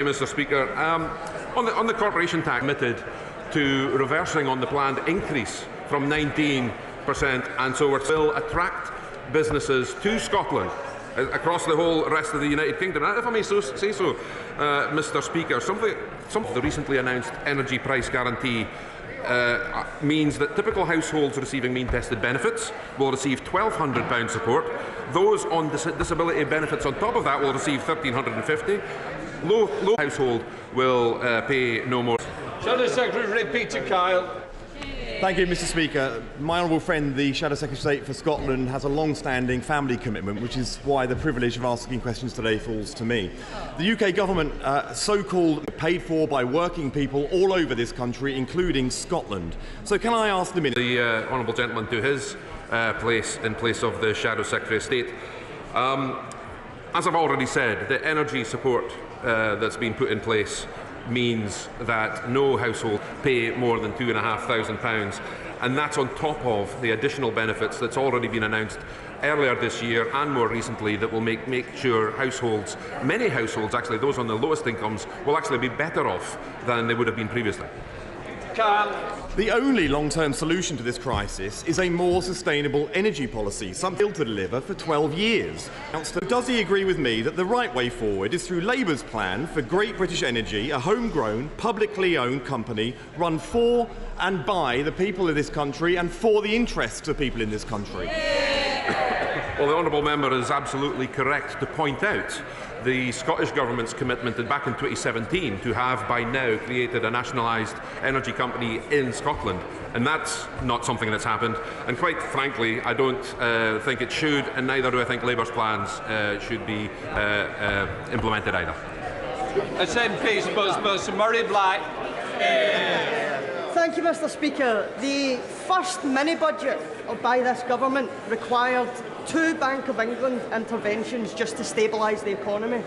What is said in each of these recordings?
Mr. Speaker. On the corporation tax, committed to reversing on the planned increase from 19%, and so it will attract businesses to Scotland across the whole rest of the United Kingdom. And if I may say so, Mr. Speaker, some of the recently announced energy price guarantee means that typical households receiving mean-tested benefits will receive £1,200 support. Those on disability benefits on top of that will receive £1,350. Low household will pay no more. Shadow Secretary Peter Kyle. Thank you, Mr. Speaker. My honourable friend, the Shadow Secretary of State for Scotland, has a long-standing family commitment, which is why the privilege of asking questions today falls to me. The UK government, so-called paid for by working people all over this country, including Scotland. So can I ask the Minister... The honourable gentleman to his place in place of the Shadow Secretary of State. As I've already said, the energy support that's been put in place means that no household pay more than £2,500, and that's on top of the additional benefits that's already been announced earlier this year and more recently that will make sure households, many households actually, those on the lowest incomes, will actually be better off than they would have been previously. The only long-term solution to this crisis is a more sustainable energy policy, something to deliver for 12 years. Does he agree with me that the right way forward is through Labour's plan for Great British Energy, a homegrown, publicly owned company run for and by the people of this country and for the interests of people in this country? Well, the honourable member is absolutely correct to point out the Scottish Government's commitment back in 2017 to have by now created a nationalised energy company in Scotland. And that's not something that's happened. And quite frankly, I don't think it should, and neither do I think Labour's plans should be implemented either. SNP spokesperson Murray Black. Thank you, Mr. Speaker. The first mini-budget by this government required 2 Bank of England interventions just to stabilise the economy.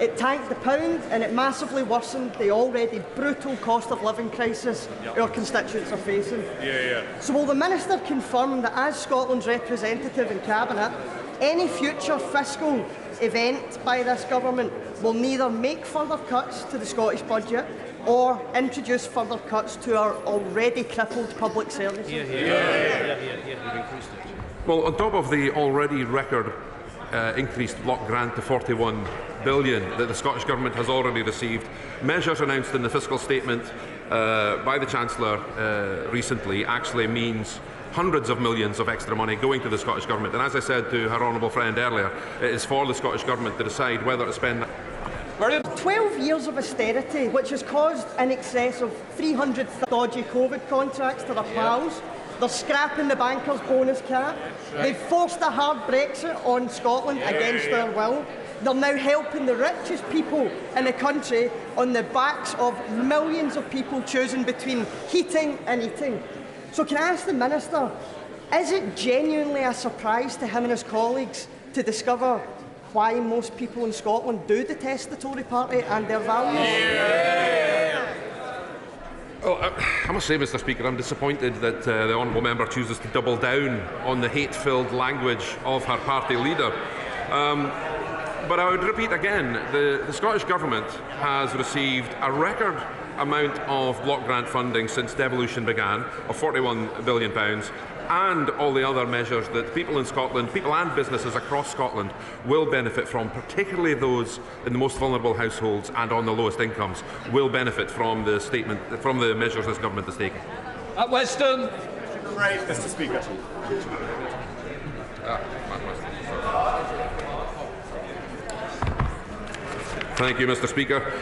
It tanked the pound and it massively worsened the already brutal cost of living crisis our constituents are facing. So will the Minister confirm that as Scotland's representative in Cabinet, any future fiscal event by this government will neither make further cuts to the Scottish budget or introduce further cuts to our already crippled public services? Well, on top of the already record increased block grant to £41 billion that the Scottish Government has already received, measures announced in the fiscal statement by the Chancellor recently actually means hundreds of millions of extra money going to the Scottish Government. And as I said to her honourable friend earlier, it is for the Scottish Government to decide whether to spend 12 years of austerity, which has caused in excess of 300 dodgy COVID contracts to their pals. They're scrapping the bankers' bonus cap. They've forced a hard Brexit on Scotland against their will. They're now helping the richest people in the country on the backs of millions of people choosing between heating and eating. So can I ask the Minister, is it genuinely a surprise to him and his colleagues to discover why most people in Scotland do detest the Tory party and their values? Well, I must say, Mr. Speaker, I'm disappointed that the honourable member chooses to double down on the hate-filled language of her party leader. But I would repeat again, the Scottish Government has received a record amount of block grant funding since devolution began, of £41 billion, and all the other measures that people in Scotland, people and businesses across Scotland, will benefit from, particularly those in the most vulnerable households and on the lowest incomes, will benefit from the statement, from the measures this government is taking. At Weston. Great, Mr. Speaker. Thank you, Mr. Speaker.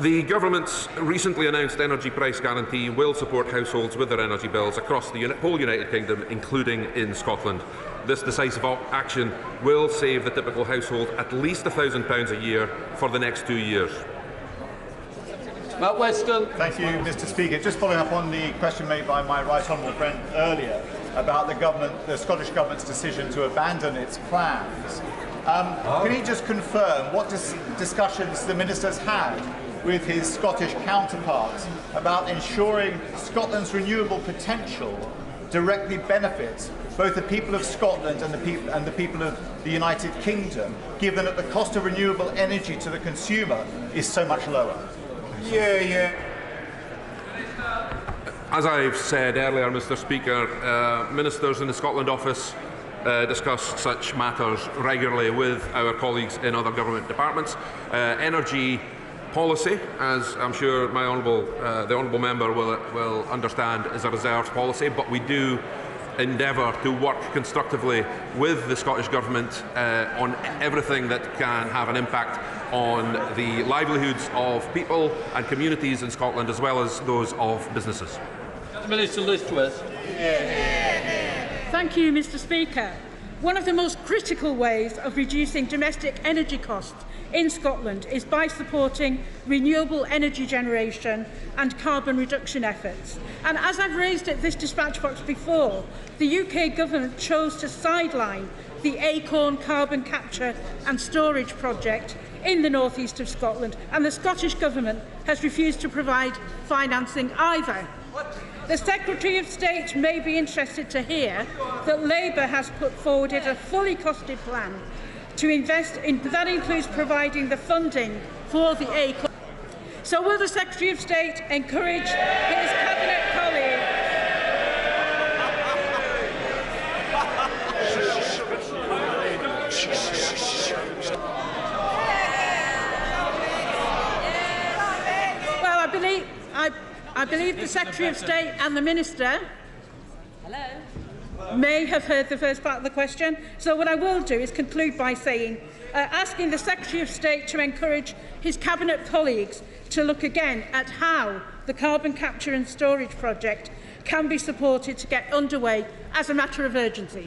The government's recently announced energy price guarantee will support households with their energy bills across the whole United Kingdom, including in Scotland. This decisive action will save the typical household at least £1,000 a year for the next 2 years. Matt Weston. Thank you, Mr. Speaker. Just following up on the question made by my right honourable friend earlier about the Scottish Government's decision to abandon its plans. Can he just confirm what discussions the Minister's had with his Scottish counterparts about ensuring Scotland's renewable potential directly benefits both the people of Scotland and the people of the United Kingdom, given that the cost of renewable energy to the consumer is so much lower? As I've said earlier, Mr. Speaker, ministers in the Scotland office discuss such matters regularly with our colleagues in other government departments. Energy policy, as I'm sure the honourable member will understand, is a reserved policy, but we do endeavour to work constructively with the Scottish Government on everything that can have an impact on the livelihoods of people and communities in Scotland, as well as those of businesses. Minister Liz Truss. Thank you, Mr. Speaker. One of the most critical ways of reducing domestic energy costs in Scotland is by supporting renewable energy generation and carbon reduction efforts. And as I've raised at this dispatch box before, the UK Government chose to sideline the Acorn carbon capture and storage project in the north east of Scotland, and the Scottish Government has refused to provide financing either. The Secretary of State may be interested to hear that Labour has put forward a fully costed plan to invest in, that includes providing the funding for the Acorn. So will the Secretary of State encourage his Cabinet colleague I believe the Secretary of State and the Minister may have heard the first part of the question. So what I will do is conclude by saying, asking the Secretary of State to encourage his Cabinet colleagues to look again at how the carbon capture and storage project can be supported to get underway as a matter of urgency.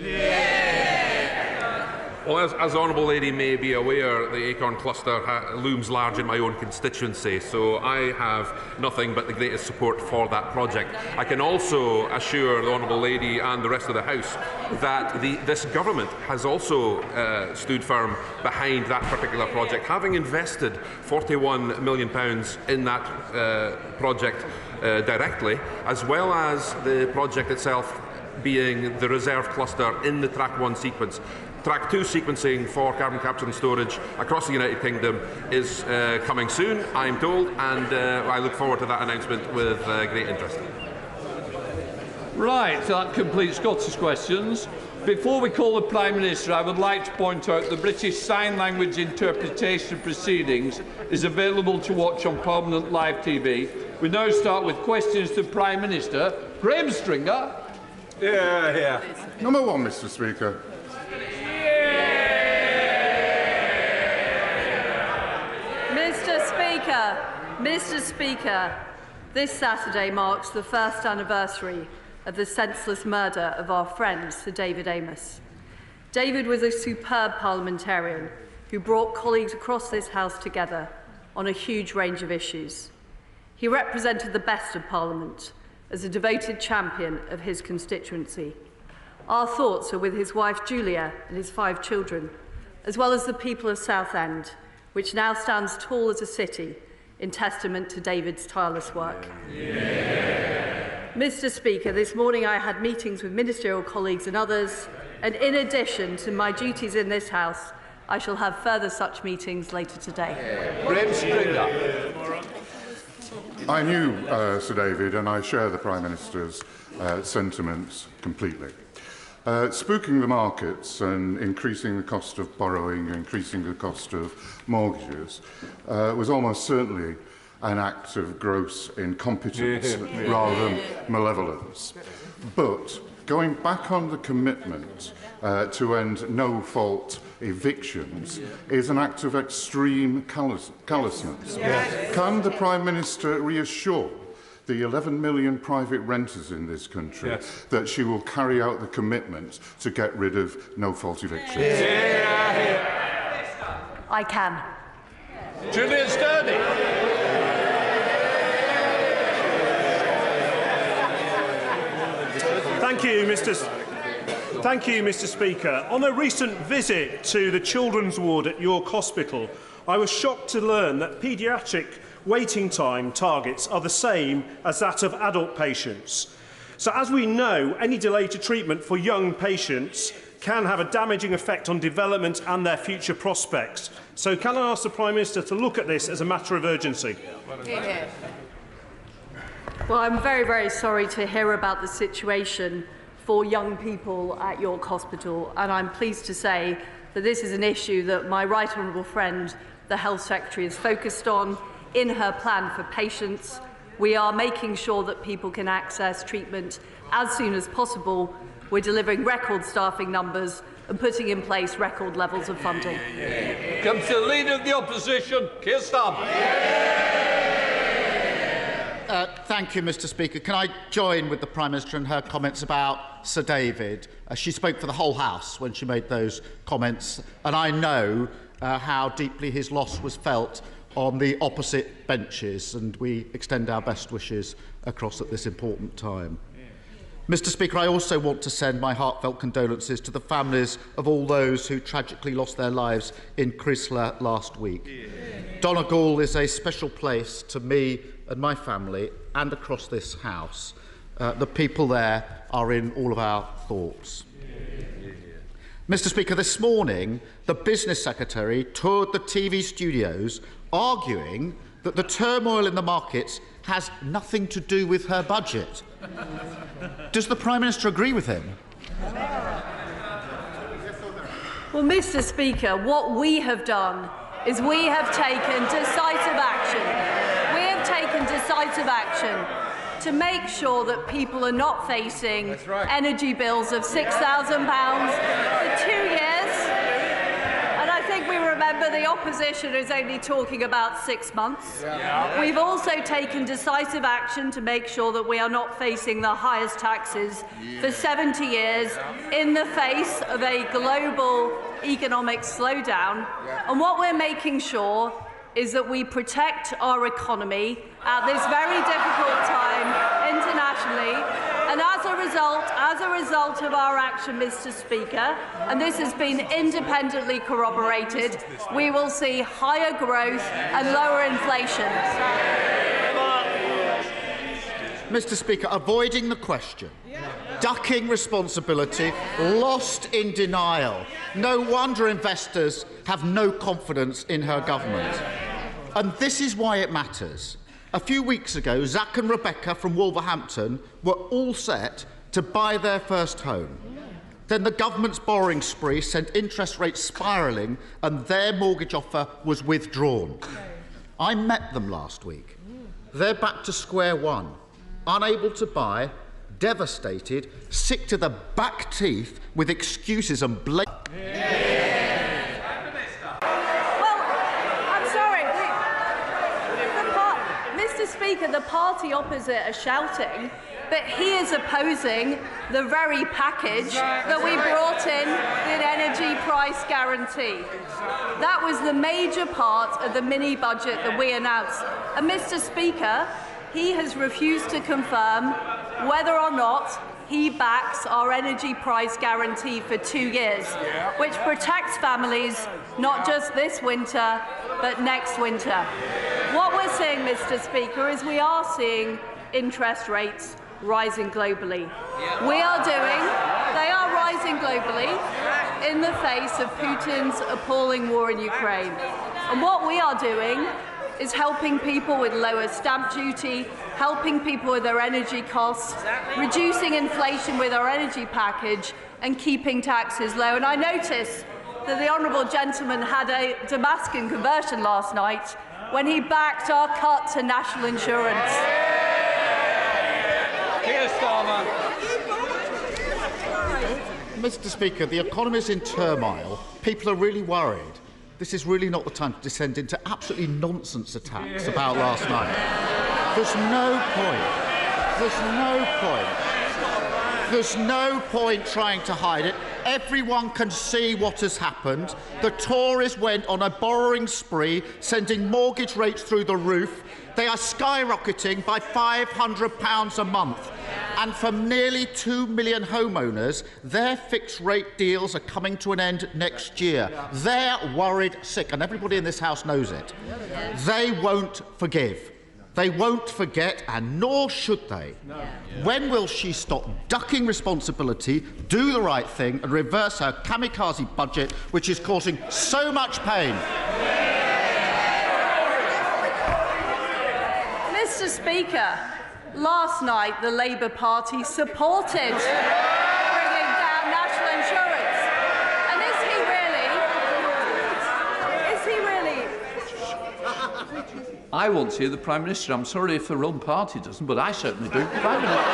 Well, as the Honourable Lady may be aware, the Acorn cluster looms large in my own constituency, so I have nothing but the greatest support for that project. I can also assure the Honourable Lady and the rest of the House that this government has also stood firm behind that particular project, having invested £41 million in that project directly, as well as the project itself being the reserve cluster in the Track 1 sequence. Track 2 sequencing for carbon capture and storage across the United Kingdom is coming soon, I'm told, and I look forward to that announcement with great interest. Right, so that completes Scottish questions. Before we call the Prime Minister, I would like to point out the British Sign Language interpretation proceedings is available to watch on Parliament Live TV. We now start with questions to the Prime Minister. Graham Stringer. Number one, Mr. Speaker. Mr. Speaker, this Saturday marks the first anniversary of the senseless murder of our friend Sir David Amess. David was a superb parliamentarian who brought colleagues across this House together on a huge range of issues. He represented the best of Parliament as a devoted champion of his constituency. Our thoughts are with his wife Julia and his 5 children, as well as the people of Southend, which now stands tall as a city in testament to David's tireless work. Mr. Speaker, this morning I had meetings with ministerial colleagues and others, and in addition to my duties in this House, I shall have further such meetings later today. Graham Stringer. I knew Sir David, and I share the Prime Minister's sentiments completely. Spooking the markets and increasing the cost of borrowing, increasing the cost of mortgages was almost certainly an act of gross incompetence rather than malevolence. But going back on the commitment to end no-fault evictions is an act of extreme callousness. Can the Prime Minister reassure the 11 million private renters in this country that she will carry out the commitment to get rid of no-fault evictions? I can. Julian Sturdy. Thank you, Mr. Speaker. On a recent visit to the children's ward at York Hospital, I was shocked to learn that paediatric waiting time targets are the same as that of adult patients. So as we know, any delay to treatment for young patients can have a damaging effect on development and their future prospects. So can I ask the Prime Minister to look at this as a matter of urgency? Well, I'm very, very sorry to hear about the situation for young people at York Hospital, and I'm pleased to say that this is an issue that my right honourable friend, the Health Secretary, is focused on in her plan for patients. We are making sure that people can access treatment as soon as possible. We're delivering record staffing numbers and putting in place record levels of funding. Comes the Leader of the Opposition, Keir Starmer. Thank you, Mr. Speaker. Can I join with the Prime Minister in her comments about Sir David? She spoke for the whole House when she made those comments, and I know how deeply his loss was felt on the opposite benches, and we extend our best wishes across at this important time. Mr. Speaker, I also want to send my heartfelt condolences to the families of all those who tragically lost their lives in Chrysler last week. Donegal is a special place to me and my family and across this House. The people there are in all of our thoughts. Mr. Speaker, this morning, the Business Secretary toured the TV studios arguing that the turmoil in the markets has nothing to do with her budget. Does the Prime Minister agree with him? Well, Mr. Speaker, what we have done is we have taken decisive action. We have taken decisive action to make sure that people are not facing energy bills of £6,000 for 2 years. And I think we remember the opposition is only talking about 6 months. We've also taken decisive action to make sure that we are not facing the highest taxes for 70 years in the face of a global economic slowdown. And what we're making sure is that we protect our economy at this very difficult time internationally. And as a result of our action, Mr. Speaker, and this has been independently corroborated, we will see higher growth and lower inflation. Mr. Speaker, avoiding the question, ducking responsibility, lost in denial. No wonder investors have no confidence in her government. And this is why it matters. A few weeks ago, Zach and Rebecca from Wolverhampton were all set to buy their first home. Then the government's borrowing spree sent interest rates spiralling and their mortgage offer was withdrawn. I met them last week. They're back to square one, unable to buy, devastated, sick to the back teeth with excuses and blame. Mr. Speaker, the party opposite are shouting, but he is opposing the very package that we brought in, the energy price guarantee. That was the major part of the mini-budget that we announced. And Mr. Speaker, he has refused to confirm whether or not he backs our energy price guarantee for 2 years, which protects families not just this winter, but next winter. What we're seeing, Mr. Speaker, is we are seeing interest rates rising globally. They are rising globally in the face of Putin's appalling war in Ukraine. And what we are doing is helping people with lower stamp duty, helping people with their energy costs, reducing inflation with our energy package, and keeping taxes low. And I notice that the honourable gentleman had a Damascus conversion last night when he backed our cut to national insurance. Keir Starmer. Mr. Speaker, the economy is in turmoil. People are really worried. This is really not the time to descend into absolutely nonsense attacks about last night. There's no point trying to hide it. Everyone can see what has happened. The Tories went on a borrowing spree, sending mortgage rates through the roof. They are skyrocketing by £500 a month. And for nearly 2 million homeowners, their fixed-rate deals are coming to an end next year. They're worried sick, and everybody in this House knows it. They won't forgive. They won't forget, and nor should they. No. Yeah. When will she stop ducking responsibility, do the right thing, and reverse her kamikaze budget, which is causing so much pain? Mr. Speaker, last night the Labour Party supported bringing down national insurance. And is he really? I want to hear the Prime Minister. I'm sorry if her own party doesn't, but I certainly do. Prime Minister.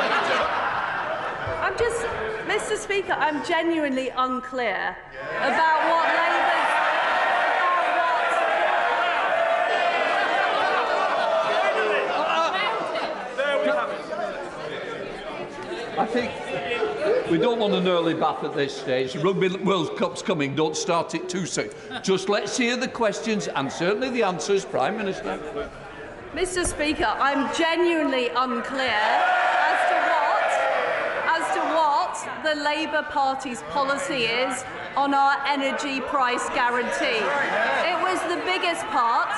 Mr. Speaker, I'm genuinely unclear about what Labour's... I think we don't want an early bath at this stage. The Rugby World Cup's coming. Don't start it too soon. Just let's hear the questions and certainly the answers, Prime Minister. Mr. Speaker, I'm genuinely unclear as to what the Labour Party's policy is on our energy price guarantee. It was the biggest part.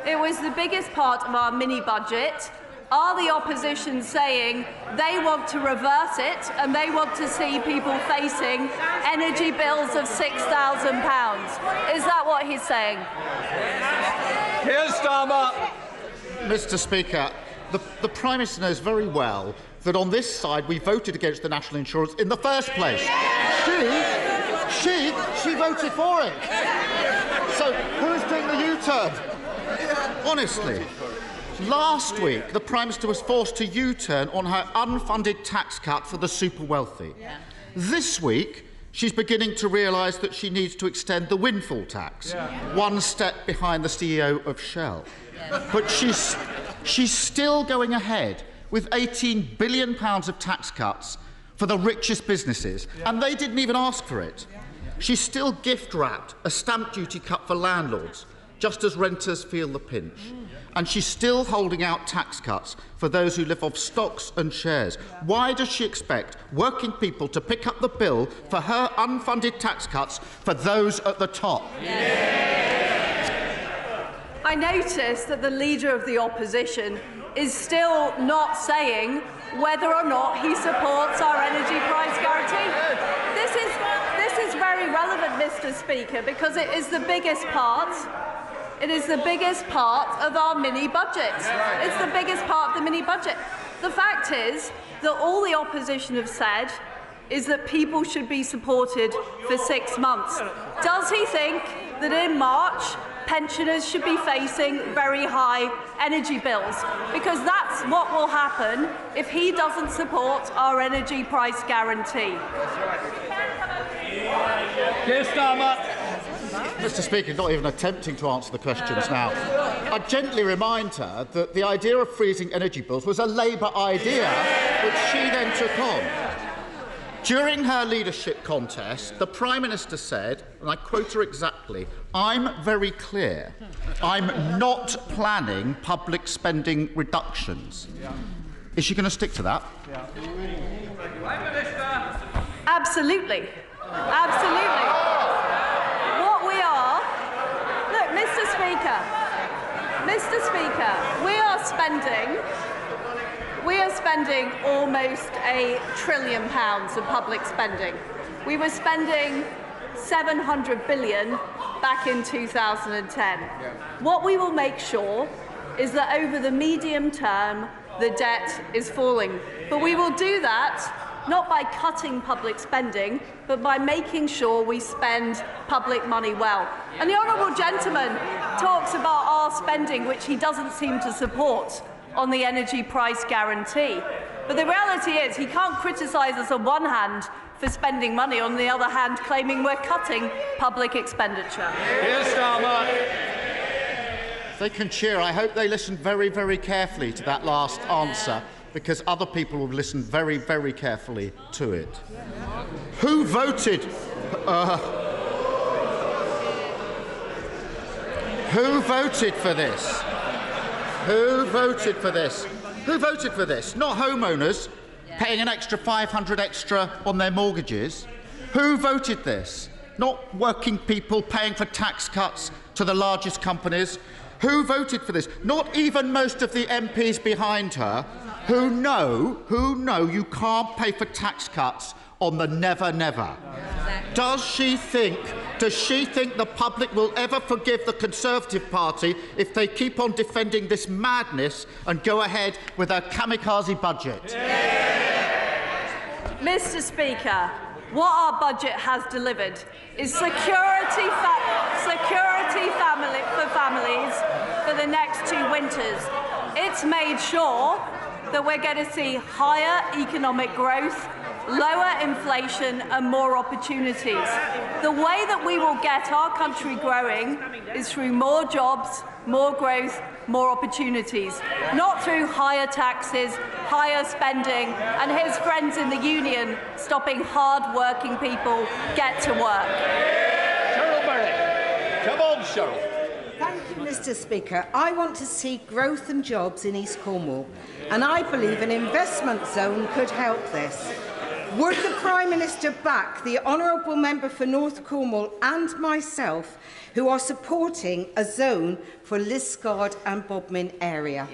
It was the biggest part of our mini-budget. Are the opposition saying they want to reverse it and they want to see people facing energy bills of £6,000? Is that what he's saying? Here's Starmer. Mr. Speaker, the Prime Minister knows very well that on this side we voted against the national insurance in the first place. She voted for it. So who's doing the U-turn? Honestly. Last week, the Prime Minister was forced to U-turn on her unfunded tax cut for the super wealthy. Yeah. This week, she's beginning to realise that she needs to extend the windfall tax, one step behind the CEO of Shell. Yeah. But she's still going ahead with £18 billion of tax cuts for the richest businesses, and they didn't even ask for it. She's still gift-wrapped a stamp duty cut for landlords, just as renters feel the pinch. And she's still holding out tax cuts for those who live off stocks and shares. Why does she expect working people to pick up the bill for her unfunded tax cuts for those at the top? I notice that the Leader of the Opposition is still not saying whether or not he supports our energy price guarantee. This is very relevant, Mr. Speaker, because it is the biggest part. It is the biggest part of our mini-budget. It's the biggest part of the mini-budget. The fact is that all the opposition have said is that people should be supported for 6 months. Does he think that in March pensioners should be facing very high energy bills? Because that's what will happen if he doesn't support our energy price guarantee. Keir Starmer. Mr. Speaker, not even attempting to answer the questions now. I gently remind her that the idea of freezing energy bills was a Labour idea, which she then took on. During her leadership contest, the Prime Minister said, and I quote her exactly, "I'm very clear. I'm not planning public spending reductions." Is she going to stick to that? Prime Minister. Absolutely. Absolutely. What we are... Look, Mr. Speaker, we are spending almost £1 trillion of public spending. We were spending $700 billion back in 2010. What we will make sure is that over the medium term, the debt is falling. But we will do that not by cutting public spending, but by making sure we spend public money well. And the honourable gentleman talks about our spending, which he doesn't seem to support, on the energy price guarantee. But the reality is he can't criticise us on one hand for spending money, on the other hand claiming we're cutting public expenditure. Here's Starmer. They can cheer. I hope they listen very, very carefully to that last answer, because other people will listen very, very carefully to it. Who voted? Who voted for this? Who voted for this? Who voted for this? Not homeowners paying an extra $500 extra on their mortgages. Who voted this? Not working people paying for tax cuts to the largest companies. Who voted for this? Not even most of the MPs behind her who know you can't pay for tax cuts on the never, never. Does she think the public will ever forgive the Conservative Party if they keep on defending this madness and go ahead with a kamikaze budget? Mr. Speaker, what our budget has delivered is security for families for the next 2 winters. It's made sure that we're going to see higher economic growth, lower inflation and more opportunities. The way that we will get our country growing is through more jobs, more growth, more opportunities, not through higher taxes, higher spending and his friends in the union stopping hard-working people get to work. Cheryl Berry. Come on, Cheryl. Thank you, Mr. Speaker. I want to see growth and jobs in East Cornwall, and I believe an investment zone could help this. Would the Prime Minister back the honourable member for North Cornwall and myself, who are supporting a zone for Liskeard and Bodmin area?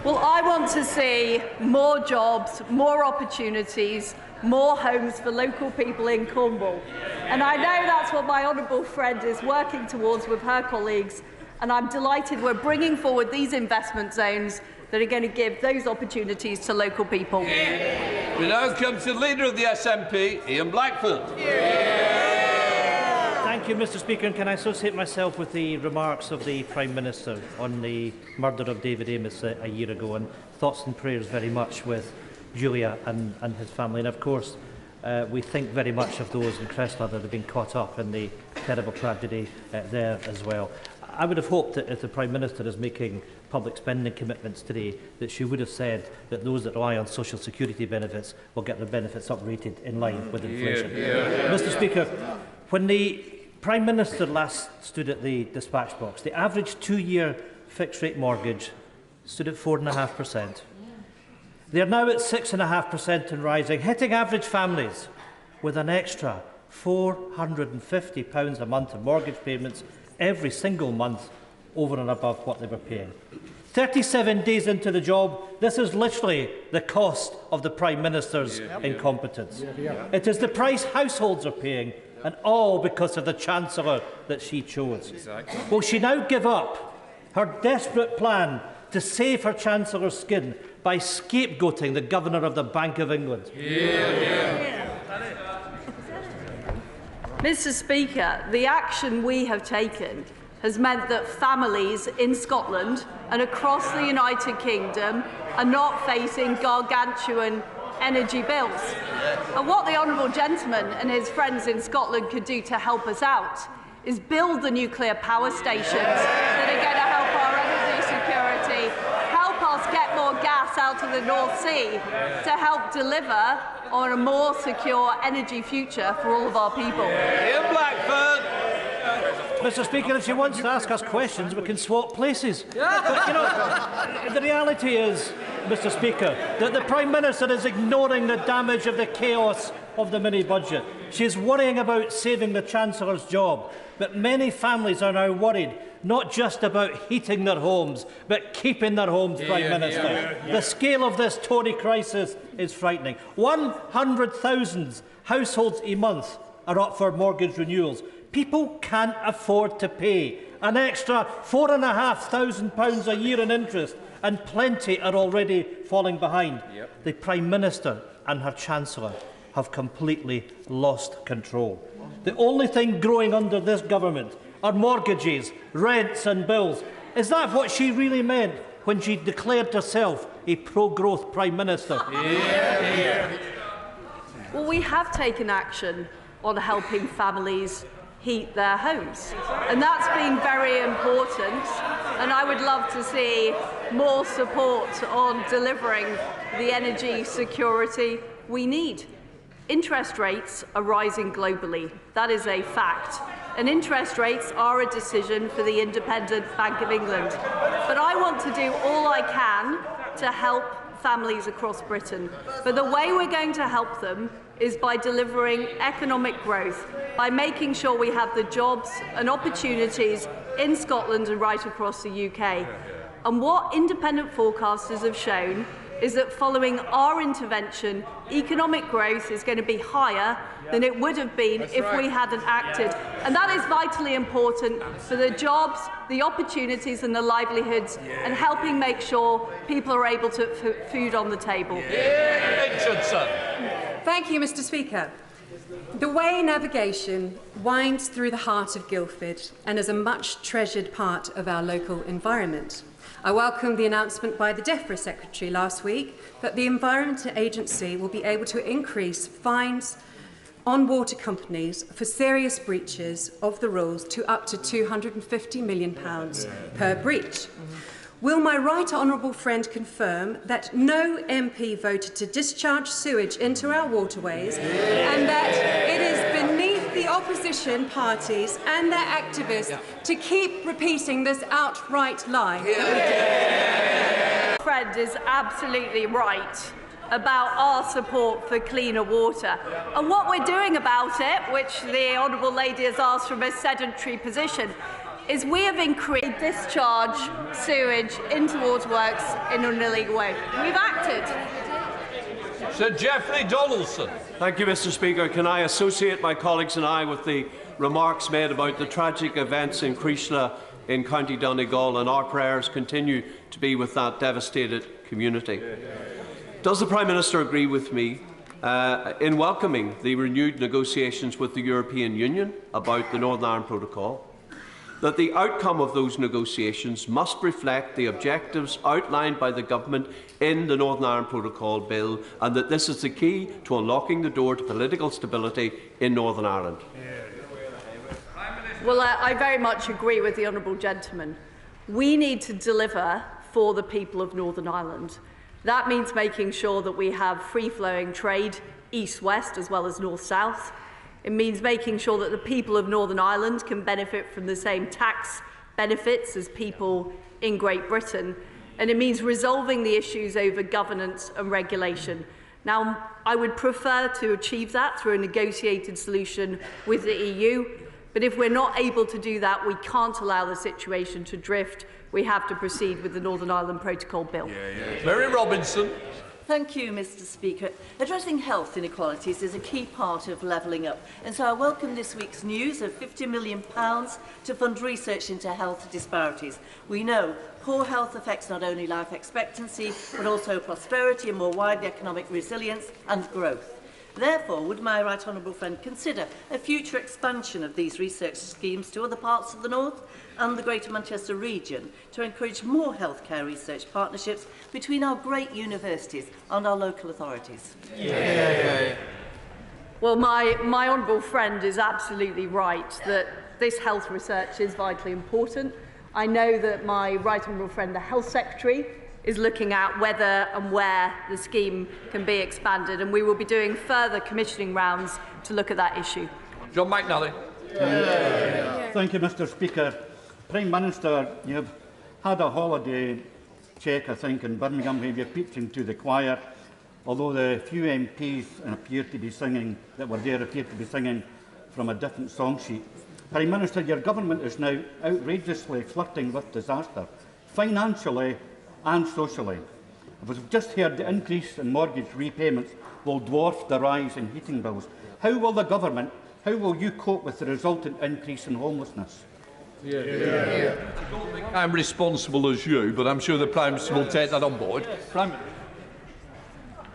Well, I want to see more jobs, more opportunities, more homes for local people in Cornwall. And I know that's what my honourable friend is working towards with her colleagues, and I'm delighted we're bringing forward these investment zones that are going to give those opportunities to local people. We now come to the Leader of the SNP, Ian Blackford. Thank you, Mr. Speaker. And can I associate myself with the remarks of the Prime Minister on the murder of David Amos a year ago, and thoughts and prayers very much with Julia and his family. And of course, we think very much of those in Crestla that have been caught up in the terrible tragedy there as well. I would have hoped that if the Prime Minister is making public spending commitments today, that she would have said that those that rely on social security benefits will get their benefits uprated in line with inflation. Mr. Speaker, when the Prime Minister last stood at the dispatch box, the average 2-year fixed-rate mortgage stood at 4.5%. They are now at 6.5% and rising, hitting average families with an extra £450 a month in mortgage payments every single month over and above what they were paying. 37 days into the job, this is literally the cost of the Prime Minister's incompetence. It is the price households are paying, and all because of the Chancellor that she chose. Will she now give up her desperate plan to save her Chancellor's skin by scapegoating the Governor of the Bank of England? Mr. Speaker, the action we have taken has meant that families in Scotland and across the United Kingdom are not facing gargantuan energy bills. And what the Honourable Gentleman and his friends in Scotland could do to help us out is build the nuclear power stations that are going to help our energy security, help us get more gas out of the North Sea to help deliver on a more secure energy future for all of our people. Ian Blackford. Mr. Speaker, if she wants to ask us questions, we can swap places. But, you know, the reality is, Mr. Speaker, that the Prime Minister is ignoring the damage of the chaos of the mini-budget. She is worrying about saving the Chancellor's job. But many families are now worried, not just about heating their homes, but keeping their homes, Prime Minister. The scale of this Tory crisis is frightening. 100,000 households a month are up for mortgage renewals. People can't afford to pay an extra £4,500 a year in interest, and plenty are already falling behind. The Prime Minister and her Chancellor have completely lost control. The only thing growing under this government are mortgages, rents and bills. Is that what she really meant when she declared herself a pro-growth Prime Minister? Well, we have taken action on helping families heat their homes, and that's been very important, and I would love to see more support on delivering the energy security we need. Interest rates are rising globally. That is a fact. And interest rates are a decision for the Independent Bank of England. But I want to do all I can to help families across Britain. But the way we're going to help them is by delivering economic growth, by making sure we have the jobs and opportunities in Scotland and right across the UK. And what independent forecasters have shown is that following our intervention, economic growth is going to be higher than it would have been if we hadn't acted. And that is vitally important for the jobs, the opportunities and the livelihoods, and helping make sure people are able to put food on the table. Richardson. Thank you, Mr. Speaker. The Way navigation winds through the heart of Guildford and is a much treasured part of our local environment. I welcome the announcement by the DEFRA Secretary last week that the Environment Agency will be able to increase fines on water companies for serious breaches of the rules to up to £250 million per breach. Will my right honourable friend confirm that no MP voted to discharge sewage into our waterways and that it is beneath the opposition parties and their activists to keep repeating this outright lie? Friend is absolutely right about our support for cleaner water. And what we're doing about it, which the Honourable Lady has asked from a sedentary position, is we have increased discharge sewage into waterworks in an illegal way. We've acted. Sir Geoffrey Donaldson. Thank you, Mr. Speaker. Can I associate my colleagues and I with the remarks made about the tragic events in Creesla in County Donegal, and our prayers continue to be with that devastated community. Does the Prime Minister agree with me in welcoming the renewed negotiations with the European Union about the Northern Ireland Protocol, that the outcome of those negotiations must reflect the objectives outlined by the Government in the Northern Ireland Protocol Bill, and that this is the key to unlocking the door to political stability in Northern Ireland? Well, I very much agree with the honourable gentleman. We need to deliver for the people of Northern Ireland. That means making sure that we have free-flowing trade, east-west as well as north-south. It means making sure that the people of Northern Ireland can benefit from the same tax benefits as people in Great Britain. And it means resolving the issues over governance and regulation. Now, I would prefer to achieve that through a negotiated solution with the EU. But if we're not able to do that, we can't allow the situation to drift. We have to proceed with the Northern Ireland Protocol Bill. Mary Robinson. Thank you, Mr. Speaker. Addressing health inequalities is a key part of levelling up, and so I welcome this week's news of £50 million to fund research into health disparities. We know poor health affects not only life expectancy, but also prosperity and more widely economic resilience and growth. Therefore, would my right honourable friend consider a future expansion of these research schemes to other parts of the North and the Greater Manchester region to encourage more healthcare research partnerships between our great universities and our local authorities? Well, my honourable friend is absolutely right that this health research is vitally important. I know that my right honourable friend, the Health Secretary, is looking at whether and where the scheme can be expanded, and we will be doing further commissioning rounds to look at that issue. John McNally. Thank you, Mr. Speaker. Prime Minister, you have had a holiday check, I think, in Birmingham where you're preaching to the choir, although the few MPs appear to be singing from a different song sheet. Prime Minister, your government is now outrageously flirting with disaster, financially and socially. As we've just heard, the increase in mortgage repayments will dwarf the rise in heating bills. How will you cope with the resultant increase in homelessness? I'm responsible as you, but I'm sure the Prime Minister will take that on board.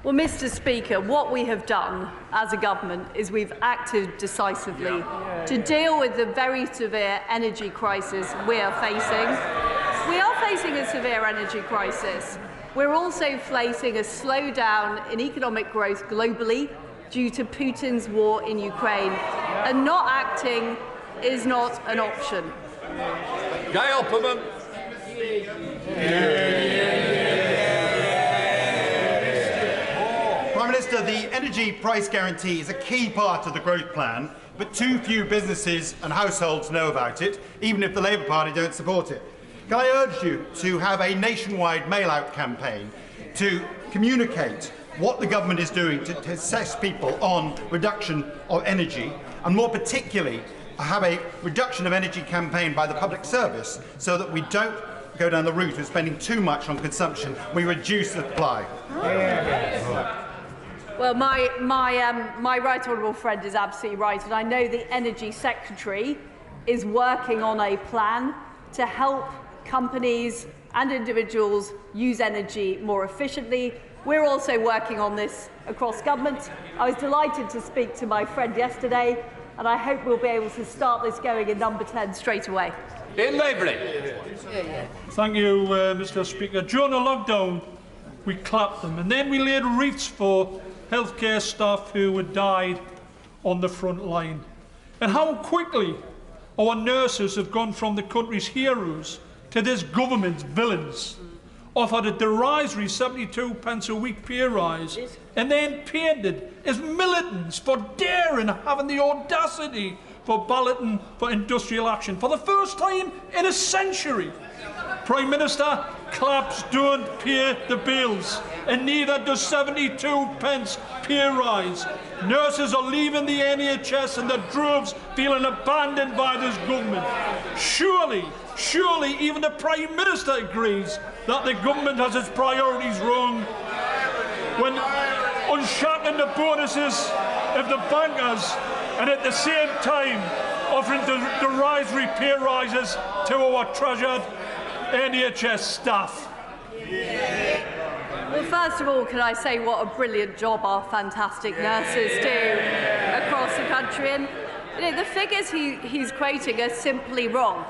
Well, Mr. Speaker, what we have done as a government is we've acted decisively to deal with the very severe energy crisis we are facing. We are facing a severe energy crisis. We're also facing a slowdown in economic growth globally due to Putin's war in Ukraine, and not acting is not an option. Guy Opperman. Prime Minister, the energy price guarantee is a key part of the growth plan, but too few businesses and households know about it, even if the Labour Party don't support it. Can I urge you to have a nationwide mail-out campaign to communicate what the government is doing to assess people on reduction of energy, and more particularly have a reduction of energy campaign by the public service so that we don't go down the route of spending too much on consumption, we reduce the supply. Well, my right honourable friend is absolutely right, and I know the Energy Secretary is working on a plan to help companies and individuals use energy more efficiently. We're also working on this across government. I was delighted to speak to my friend yesterday, and I hope we'll be able to start this going in number 10 straight away. In Labour. Thank you, Mr. Speaker. During the lockdown, we clapped them, and then we laid wreaths for healthcare staff who had died on the front line. And how quickly our nurses have gone from the country's heroes to this government's villains, offered a derisory 72 pence a week pay rise, and then painted as militants for daring having the audacity for balloting for industrial action for the first time in a century. Prime Minister, claps don't pay the bills, and neither does 72 pence pay rise. Nurses are leaving the NHS and the droves feeling abandoned by this government. Surely even the Prime Minister agrees that the government has its priorities wrong when unshackling the bonuses of the bankers and at the same time offering derisory pay rises to our treasured NHS staff. Well, first of all, can I say what a brilliant job our fantastic nurses do across the country. And the figures he's quoting are simply wrong.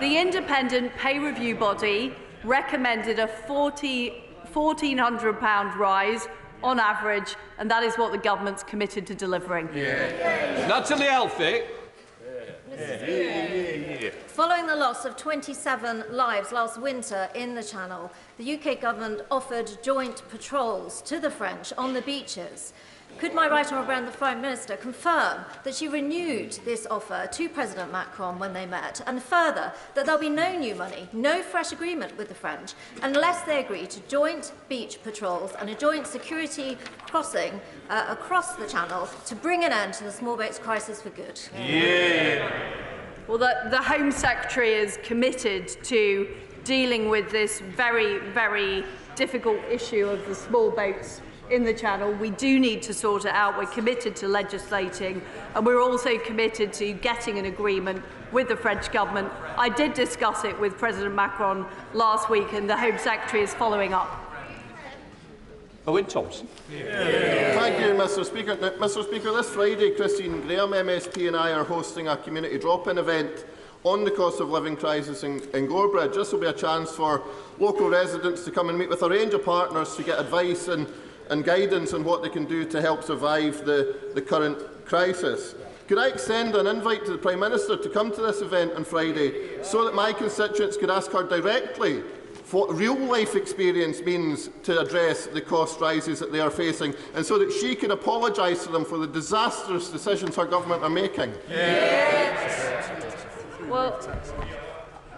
The independent pay review body recommended a £1,400 rise on average, and that is what the government's committed to delivering. Natalie Elphick. Following the loss of 27 lives last winter in the Channel, the UK government offered joint patrols to the French on the beaches. Could my right honourable friend, the Prime Minister, confirm that she renewed this offer to President Macron when they met, and further, that there'll be no new money, no fresh agreement with the French, unless they agree to joint beach patrols and a joint security crossing across the Channel to bring an end to the small boats crisis for good? Well, the Home Secretary is committed to dealing with this very, very difficult issue of the small boats in the Channel. We do need to sort it out. We're committed to legislating, and we're also committed to getting an agreement with the French government. I did discuss it with President Macron last week, and the Home Secretary is following up. Owen Thompson. Thank you, Mr. Speaker. Now, Mr. Speaker, this Friday, Christine Graham, MSP, and I are hosting a community drop-in event on the cost of living crisis in Gorebridge. This will be a chance for local residents to come and meet with a range of partners to get advice and guidance on what they can do to help survive the current crisis. Could I extend an invite to the Prime Minister to come to this event on Friday so that my constituents could ask her directly what real-life experience means to address the cost rises that they are facing, and so that she can apologise to them for the disastrous decisions her government are making? Well,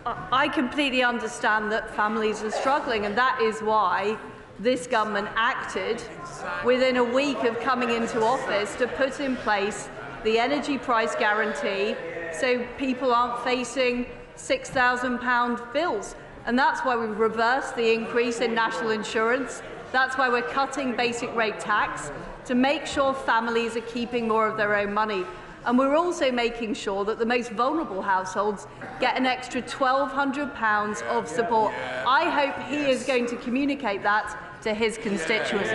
I completely understand that families are struggling, and that is why this government acted within a week of coming into office to put in place the energy price guarantee so people aren't facing £6,000 bills. And that's why we've reversed the increase in national insurance. That's why we're cutting basic rate tax to make sure families are keeping more of their own money. And we're also making sure that the most vulnerable households get an extra £1,200 of support. I hope he is going to communicate that to his constituents.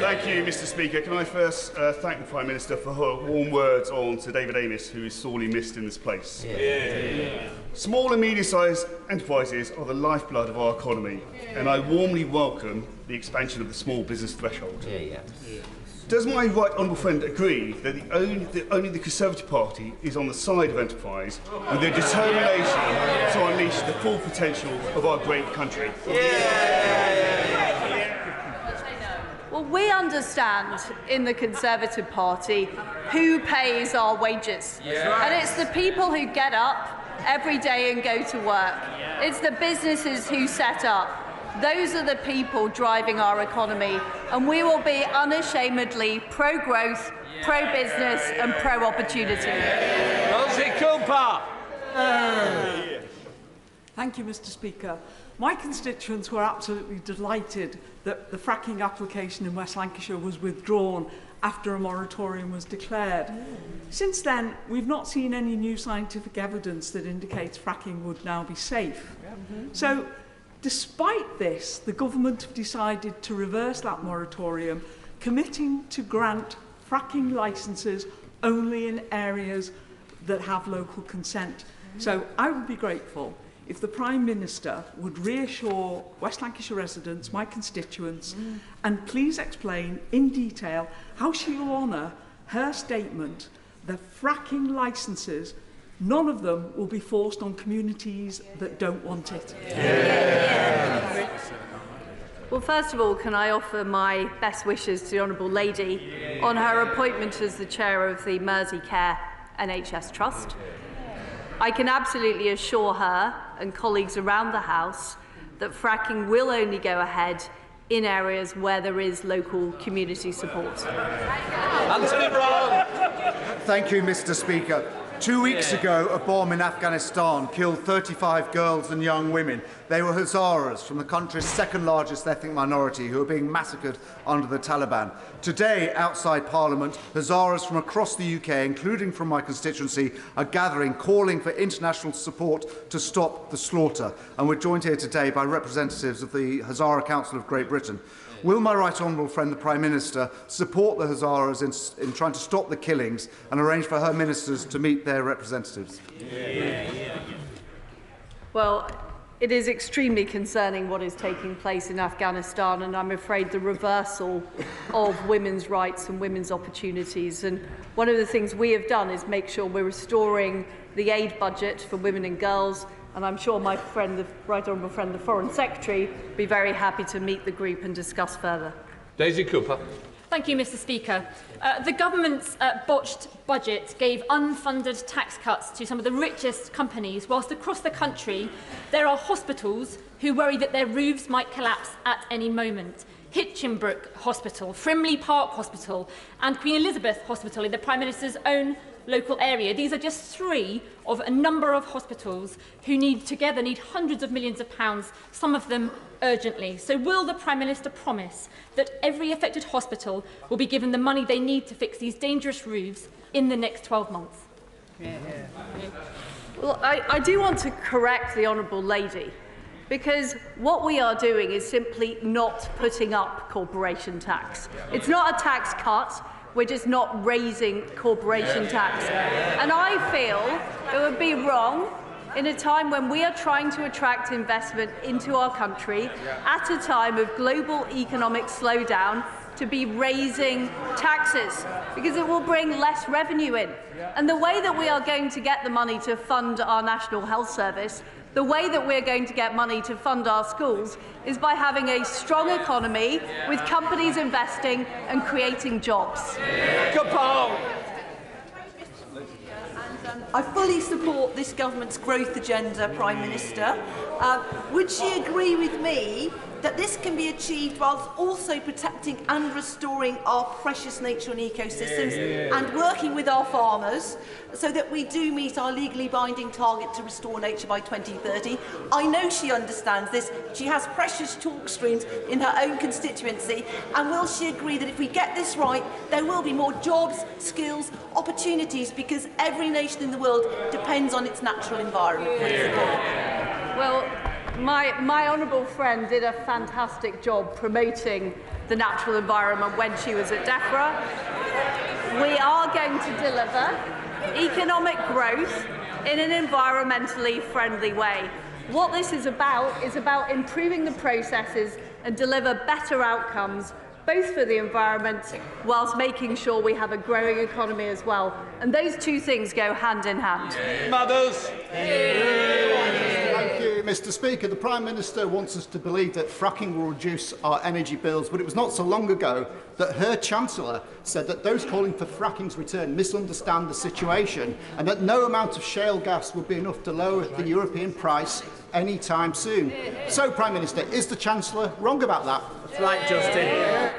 Thank you, Mr. Speaker. Can I first thank the Prime Minister for her warm words on Sir David Amess, who is sorely missed in this place. Small and medium-sized enterprises are the lifeblood of our economy, and I warmly welcome the expansion of the small business threshold. Does my right honourable friend agree that only the Conservative Party is on the side of enterprise and their determination to unleash the full potential of our great country? Well, we understand in the Conservative Party who pays our wages. And it's the people who get up every day and go to work. It's the businesses who set up. Those are the people driving our economy, and we will be unashamedly pro-growth, pro-business and pro-opportunity. Rosie Cooper. Thank you, Mr. Speaker. My constituents were absolutely delighted that the fracking application in West Lancashire was withdrawn after a moratorium was declared. Since then, we've not seen any new scientific evidence that indicates fracking would now be safe. So, despite this, the government have decided to reverse that moratorium, committing to grant fracking licences only in areas that have local consent. So I would be grateful if the Prime Minister would reassure West Lancashire residents, my constituents, and please explain in detail how she will honour her statement that fracking licences, none of them will be forced on communities that don't want it. Well, first of all, can I offer my best wishes to the Honourable Lady on her appointment as the chair of the Merseycare NHS Trust. I can absolutely assure her and colleagues around the House that fracking will only go ahead in areas where there is local community support. Anthony Brown. Thank you, Mr. Speaker. 2 weeks ago, a bomb in Afghanistan killed 35 girls and young women. They were Hazaras from the country's second largest ethnic minority who are being massacred under the Taliban. Today, outside Parliament, Hazaras from across the UK, including from my constituency, are gathering, calling for international support to stop the slaughter. And we're joined here today by representatives of the Hazara Council of Great Britain. Will my right honourable friend, the Prime Minister, support the Hazaras in trying to stop the killings and arrange for her ministers to meet their representatives? Well, it is extremely concerning what is taking place in Afghanistan, and I'm afraid the reversal of women's rights and women's opportunities. And one of the things we have done is make sure we're restoring the aid budget for women and girls. And I'm sure my friend, the Right Honourable friend, the Foreign Secretary, will be very happy to meet the group and discuss further. Daisy Cooper. Thank you, Mr. Speaker. The government's botched budget gave unfunded tax cuts to some of the richest companies, whilst across the country there are hospitals who worry that their roofs might collapse at any moment. Hitchinbrook Hospital, Frimley Park Hospital and Queen Elizabeth Hospital in the Prime Minister's own local area. These are just three of a number of hospitals who need hundreds of millions of pounds, some of them urgently. So will the Prime Minister promise that every affected hospital will be given the money they need to fix these dangerous roofs in the next 12 months? Well, I do want to correct the Honourable Lady, because what we are doing is simply not putting up corporation tax. It's not a tax cut. We're just not raising corporation tax. And I feel it would be wrong in a time when we are trying to attract investment into our country at a time of global economic slowdown to be raising taxes, because it will bring less revenue in. And the way that we are going to get the money to fund our National Health Service, the way that we're going to get money to fund our schools, is by having a strong economy with companies investing and creating jobs. I fully support this government's growth agenda, Prime Minister. Would she agree with me that this can be achieved whilst also protecting and restoring our precious nature and ecosystems and working with our farmers so that we do meet our legally binding target to restore nature by 2030? I know she understands this. She has precious talk streams in her own constituency. And will she agree that if we get this right, there will be more jobs, skills, opportunities, because every nation in the world depends on its natural environment? Well, my honourable friend did a fantastic job promoting the natural environment when she was at DEFRA. We are going to deliver economic growth in an environmentally friendly way. What this is about improving the processes and deliver better outcomes, both for the environment whilst making sure we have a growing economy as well. And those two things go hand in hand. Mothers. Thank you. Mr. Speaker. The Prime Minister wants us to believe that fracking will reduce our energy bills, but it was not so long ago that her Chancellor said that those calling for fracking's return misunderstand the situation and that no amount of shale gas would be enough to lower the European price any time soon. So, Prime Minister, is the Chancellor wrong about that? That's right, Justin.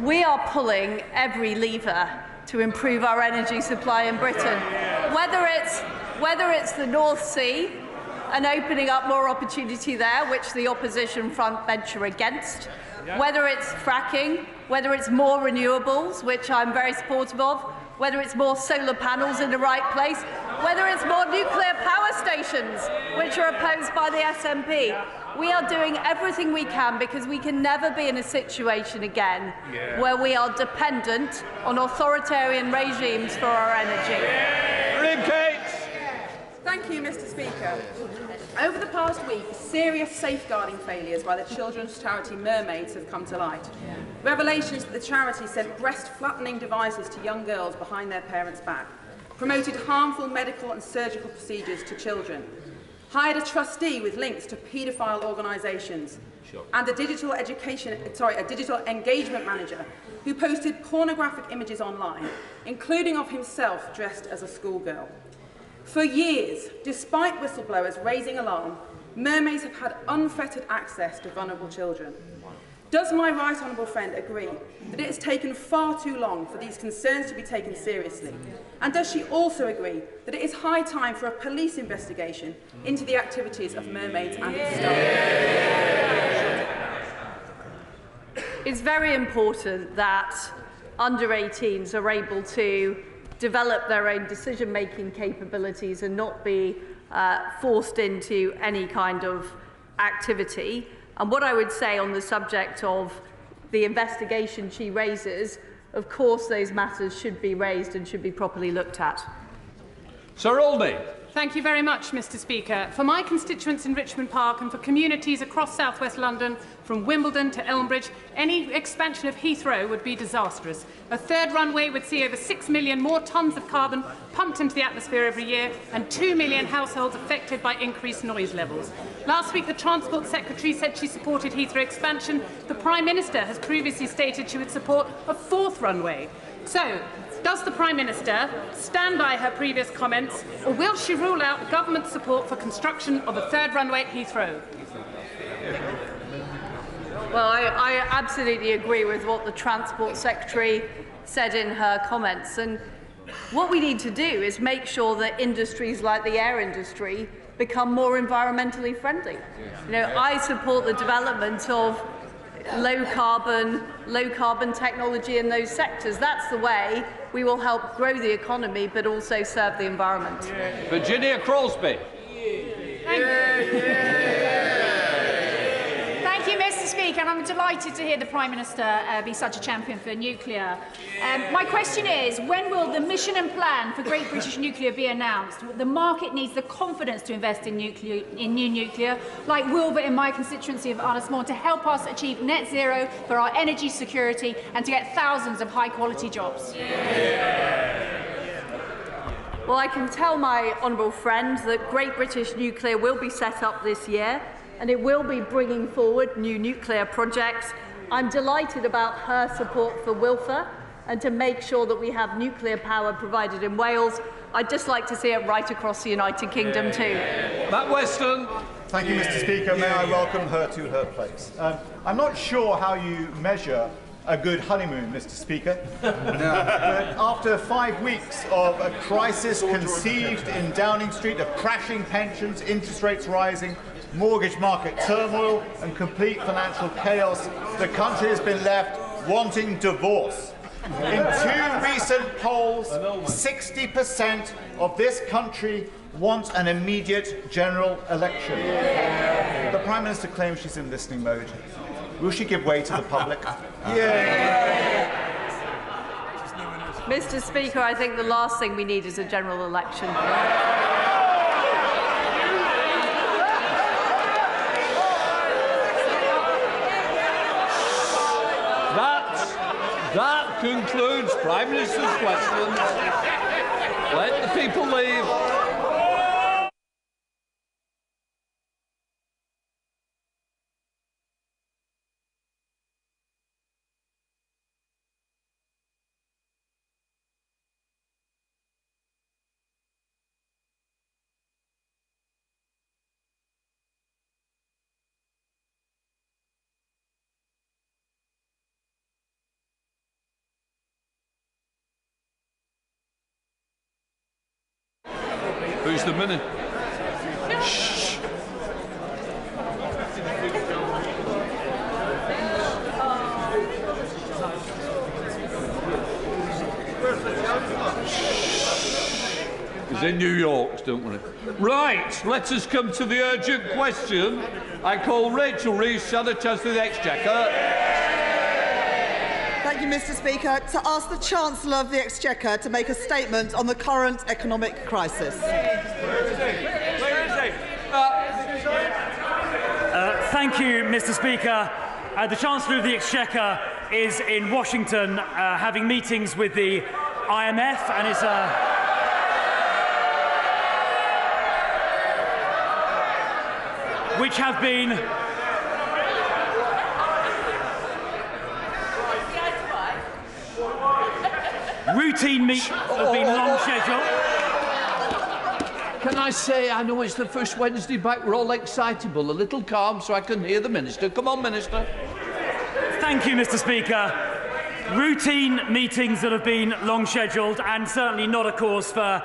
We are pulling every lever to improve our energy supply in Britain, whether it's the North Sea and opening up more opportunity there, which the opposition front bench are against, whether it's fracking, whether it's more renewables, which I'm very supportive of, whether it's more solar panels in the right place, whether it's more nuclear power stations, which are opposed by the SNP. We are doing everything we can because we can never be in a situation again where we are dependent on authoritarian regimes for our energy. Thank you, Mr. Speaker. Over the past week, serious safeguarding failures by the children's charity Mermaids have come to light. Revelations that the charity sent breast-flattening devices to young girls behind their parents' back, promoted harmful medical and surgical procedures to children, hired a trustee with links to paedophile organisations, and a digital engagement manager who posted pornographic images online, including of himself dressed as a schoolgirl. For years, despite whistleblowers raising alarm, Mermaids have had unfettered access to vulnerable children. Does my right honourable friend agree that it has taken far too long for these concerns to be taken seriously? And does she also agree that it is high time for a police investigation into the activities of Mermaids and its staff? It's very important that under 18s are able to develop their own decision-making capabilities and not be forced into any kind of activity. And what I would say on the subject of the investigation she raises, of course those matters should be raised and should be properly looked at. Sir Oldie. Thank you very much, Mr. Speaker. For my constituents in Richmond Park and for communities across South West London, from Wimbledon to Elmbridge, any expansion of Heathrow would be disastrous. A third runway would see over 6 million more tonnes of carbon pumped into the atmosphere every year and 2 million households affected by increased noise levels. Last week, the Transport Secretary said she supported Heathrow expansion. The Prime Minister has previously stated she would support a fourth runway. So, does the Prime Minister stand by her previous comments, or will she rule out government support for construction of a third runway at Heathrow? Well, I absolutely agree with what the Transport Secretary said in her comments. And what we need to do is make sure that industries like the air industry become more environmentally friendly. You know, I support the development of low carbon technology in those sectors. That's the way we will help grow the economy but also serve the environment. Virginia Crosby. Thank you, Mr. Speaker, and I'm delighted to hear the Prime Minister be such a champion for nuclear. My question is, when will the mission and plan for Great British Nuclear be announced? The market needs the confidence to invest in new nuclear, like Wilbur in my constituency of Arnasmore, to help us achieve net zero for our energy security and to get thousands of high-quality jobs. Well, I can tell my honourable friend that Great British Nuclear will be set up this year and it will be bringing forward new nuclear projects. I'm delighted about her support for Wilfer and to make sure that we have nuclear power provided in Wales. I'd just like to see it right across the United Kingdom too. Matt Weston. Thank you, Mr. Speaker. May I welcome her to her place. I'm not sure how you measure a good honeymoon, Mr. Speaker. But after 5 weeks of a crisis conceived in Downing Street, of crashing pensions, interest rates rising, mortgage market turmoil and complete financial chaos, the country has been left wanting divorce. In 2 recent polls, 60% of this country want an immediate general election. The Prime Minister claims she's in listening mode. Will she give way to the public? Mr. Speaker, I think the last thing we need is a general election. That concludes Prime Minister's questions. Let the people leave. Who's the minister? Shh. He's in New York, don't worry. Right, let us come to the urgent question. I call Rachel Reeves, Shadow Chancellor of the Exchequer. Thank you, Mr. Speaker. To ask the Chancellor of the Exchequer to make a statement on the current economic crisis. Where is he? Thank you, Mr. Speaker. The Chancellor of the Exchequer is in Washington having meetings with the IMF and is which have been routine meetings have been long scheduled. Can I say, I know it's the first Wednesday back, we're all excitable, a little calm so I can hear the Minister. Come on, Minister. Thank you, Mr. Speaker. Routine meetings that have been long scheduled and certainly not a cause for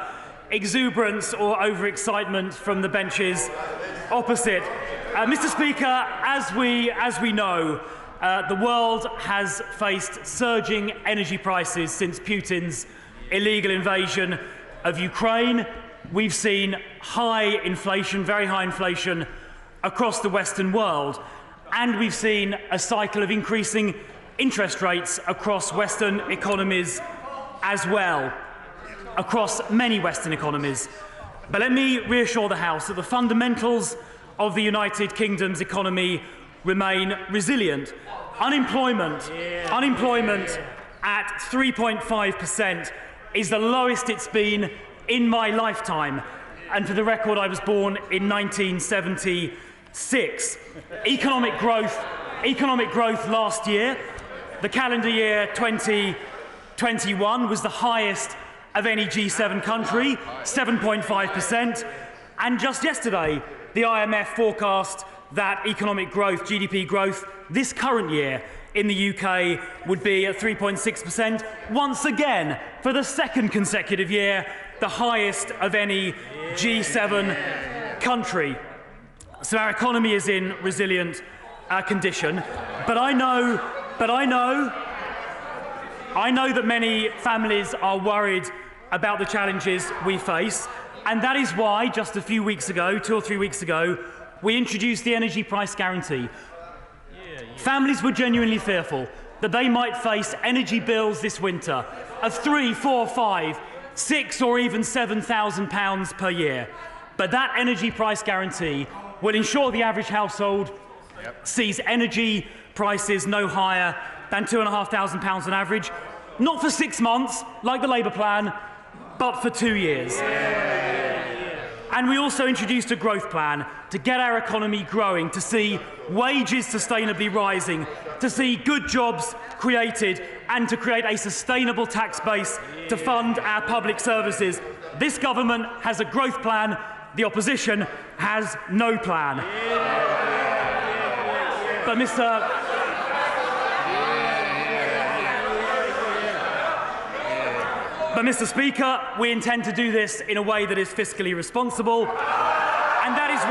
exuberance or overexcitement from the benches opposite. Mr. Speaker, as we know, the world has faced surging energy prices since Putin's illegal invasion of Ukraine. We've seen high inflation, very high inflation, across the Western world, and we've seen a cycle of increasing interest rates across Western economies as well, across many Western economies. But let me reassure the House that the fundamentals of the United Kingdom's economy remain resilient. Unemployment at 3.5% is the lowest it's been in my lifetime. And for the record, I was born in 1976. Economic growth last year, the calendar year 2021, was the highest of any G7 country, 7.5%. And just yesterday, the IMF forecast that economic growth, GDP growth, this current year in the UK would be at 3.6%, once again, for the second consecutive year, the highest of any G7 country. So our economy is in resilient condition. But I know that many families are worried about the challenges we face, and that is why just a few weeks ago, 2 or 3 weeks ago, we introduced the energy price guarantee. Families were genuinely fearful that they might face energy bills this winter of £3,000, £4,000, £5,000, £6,000 or even £7,000 per year. But that energy price guarantee will ensure the average household sees energy prices no higher than £2,500 on average, not for 6 months, like the Labour plan, but for 2 years. And we also introduced a growth plan to get our economy growing, to see wages sustainably rising, to see good jobs created, and to create a sustainable tax base to fund our public services. This government has a growth plan. The opposition has no plan. But Mr. Speaker, we intend to do this in a way that is fiscally responsible, and that is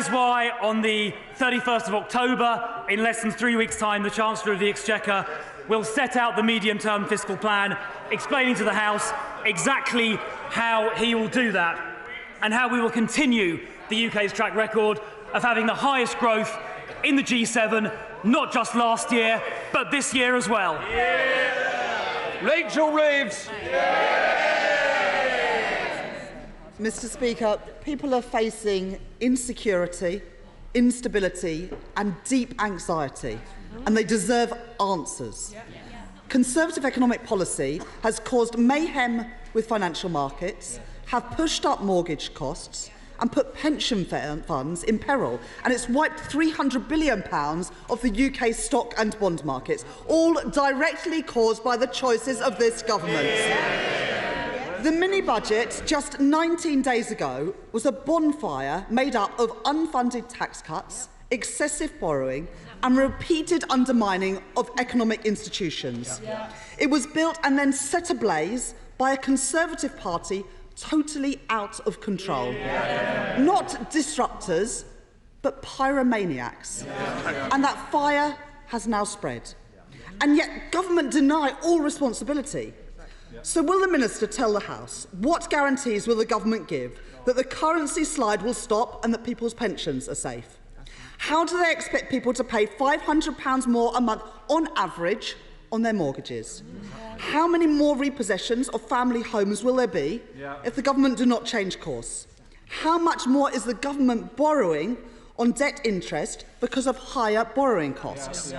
why on the 31st of October, in less than 3 weeks' time, the Chancellor of the Exchequer will set out the medium-term fiscal plan, explaining to the House exactly how he will do that and how we will continue the UK's track record of having the highest growth in the G7, not just last year, but this year as well. Rachel Reeves. Mr. Speaker, people are facing insecurity, instability and deep anxiety, and they deserve answers. Conservative economic policy has caused mayhem with financial markets, have pushed up mortgage costs and put pension funds in peril, and it's wiped £300 billion of the UK stock and bond markets, all directly caused by the choices of this government. The mini-budget just 19 days ago was a bonfire made up of unfunded tax cuts, excessive borrowing and repeated undermining of economic institutions. It was built and then set ablaze by a Conservative Party totally out of control. Not disruptors, but pyromaniacs. And that fire has now spread. And yet government deny all responsibility. So will the Minister tell the House what guarantees will the government give that the currency slide will stop and that people's pensions are safe? How do they expect people to pay £500 more a month on average on their mortgages? How many more repossessions of family homes will there be if the government do not change course? How much more is the government borrowing on debt interest because of higher borrowing costs?